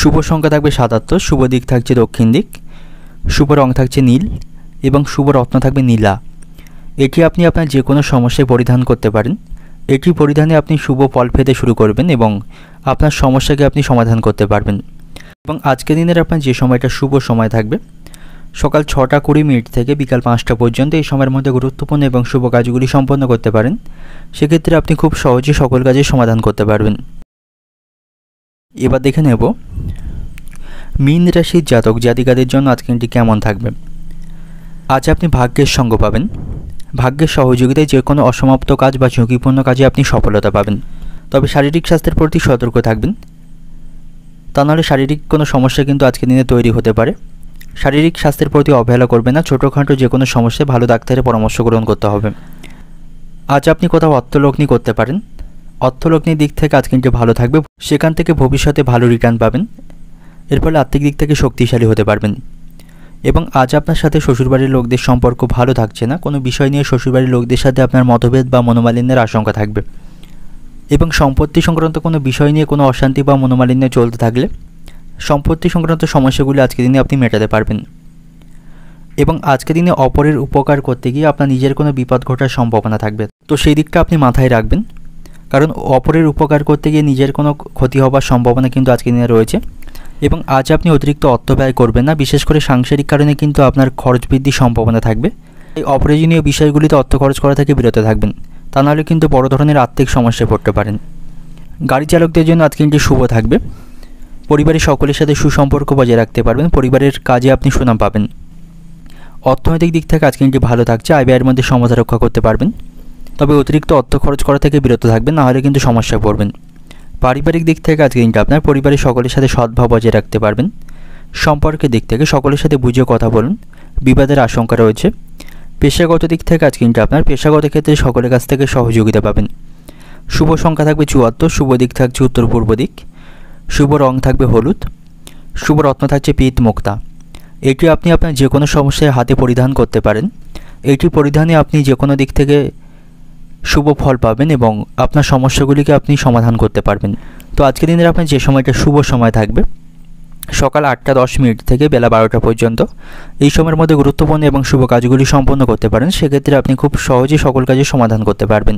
শুভ সংখ্যা থাকবে ৭৭, শুভ দিক থাকছে দক্ষিণ দিক, শুভ রং থাকছে নীল এবং শুভ রত্ন থাকবে নীলা। এটি আপনি আপনার যে কোনো সমস্যায় পরিধান করতে পারেন। এটি পরিধানে আপনি শুভ ফল পেতে শুরু করবেন এবং আপনার সমস্যাকে আপনি সমাধান করতে পারবেন। এবং আজকের দিনের আপনার যে সময়টা শুভ সময় থাকবে সকাল ৬টা ২০ মিনিট থেকে বিকাল ৫টা পর্যন্ত, এই সময়ের মধ্যে গুরুত্বপূর্ণ এবং শুভ কাজগুলি সম্পন্ন করতে পারেন। সেক্ষেত্রে আপনি খুব সহজে সকল কাজের সমাধান করতে পারবেন। এবার দেখে নেব মীন রাশির জাতক জাতিকাদের জন্য আজকের দিনটি কেমন থাকবে। আজ আপনি ভাগ্যের সঙ্গ পাবেন। ভাগ্যের সহযোগিতায় যে কোনো অসমাপ্ত কাজ বা ঝুঁকিপূর্ণ কাজে আপনি সফলতা পাবেন। তবে শারীরিক স্বাস্থ্যের প্রতি সতর্ক থাকবেন, তা নাহলে শারীরিক কোনো সমস্যা কিন্তু আজকের দিনে তৈরি হতে পারে। শারীরিক স্বাস্থ্যের প্রতি অবহেলা করবেন না, ছোটোখাটো যে কোনো সমস্যায় ভালো ডাক্তারের পরামর্শ গ্রহণ করতে হবে। আজ আপনি কোথাও অর্থলগ্নি করতে পারেন। অর্থলগ্নির দিক থেকে আজকে দিনটি ভালো থাকবে, সেখান থেকে ভবিষ্যতে ভালো রিটার্ন পাবেন, এর ফলে আর্থিক দিক থেকে শক্তিশালী হতে পারবেন। এবং আজ আপনার সাথে শ্বশুরবাড়ির লোকদের সম্পর্ক ভালো থাকছে না, কোনো বিষয় নিয়ে শ্বশুরবাড়ির লোকদের সাথে আপনার মতভেদ বা মনোমালিন্যের আশঙ্কা থাকবে। এবং সম্পত্তি সংক্রান্ত কোনো বিষয় নিয়ে কোনো অশান্তি বা মনোমালিন্য চলতে থাকলে সম্পত্তি সংক্রান্ত সমস্যাগুলি আজকের দিনে আপনি মেটাতে পারবেন। এবং আজকের দিনে অপরের উপকার করতে গিয়ে আপনার নিজের কোনো বিপদ ঘটার সম্ভাবনা থাকবে, তো সেই দিকটা আপনি মাথায় রাখবেন, কারণ অপরের উপকার করতে গিয়ে নিজের কোনো ক্ষতি হওয়ার সম্ভাবনা কিন্তু আজকের দিনে রয়েছে। এবং আজ আপনি অতিরিক্ত অর্থ ব্যয় করবেন না, বিশেষ করে সাংসারিক কারণে কিন্তু আপনার খরচ বৃদ্ধির সম্ভাবনা থাকবে। এই অপ্রয়োজনীয় বিষয়গুলিতে অর্থ খরচ করা থেকে বিরত থাকবেন, তা নাহলে কিন্তু বড় ধরনের আর্থিক সমস্যায় পড়তে পারেন। গাড়ি চালকদের জন্য আজকে দিনটি শুভ থাকবে। পরিবারের সকলের সাথে সুসম্পর্ক বজায় রাখতে পারবেন, পরিবারের কাজে আপনি সুনাম পাবেন। অর্থনৈতিক দিক থেকে আজকে দিনটি ভালো থাকছে, আয় ব্যয়ের মধ্যে সমতা রক্ষা করতে পারবেন, তবে অতিরিক্ত অর্থ খরচ করা থেকে বিরত থাকবেন, নাহলে কিন্তু সমস্যায় পড়বেন। পারিবারিক দিক থেকে আজকে দিনটা আপনার পরিবারের সকলের সাথে সদ্ভাব বজায় রাখতে পারবেন। সম্পর্কের দিক থেকে সকলের সাথে বুঝে কথা বলুন, বিবাদের আশঙ্কা রয়েছে। পেশাগত দিক থেকে আজকে দিনটা আপনার পেশাগত ক্ষেত্রে সকলের কাছ থেকে সহযোগিতা পাবেন। শুভ সংখ্যা থাকবে ৭৪, শুভ দিক থাকছে উত্তর পূর্ব দিক, শুভ রং থাকবে হলুদ, শুভ রত্ন থাকছে পিত মুক্তা। এটি আপনি আপনার যে কোনো সমস্যায় হাতে পরিধান করতে পারেন। এটি পরিধানে আপনি যে কোনো দিক থেকে শুভ ফল পাবেন এবং আপনার সমস্যাগুলিকে আপনি সমাধান করতে পারবেন। তো আজকের দিনের আপনার যে সময়টা শুভ সময় থাকবে সকাল ৮টা ১০ মিনিট থেকে বেলা ১২টা পর্যন্ত, এই সময়ের মধ্যে গুরুত্বপূর্ণ এবং শুভ কাজগুলি সম্পন্ন করতে পারেন। সেক্ষেত্রে আপনি খুব সহজেই সকল কাজের সমাধান করতে পারবেন।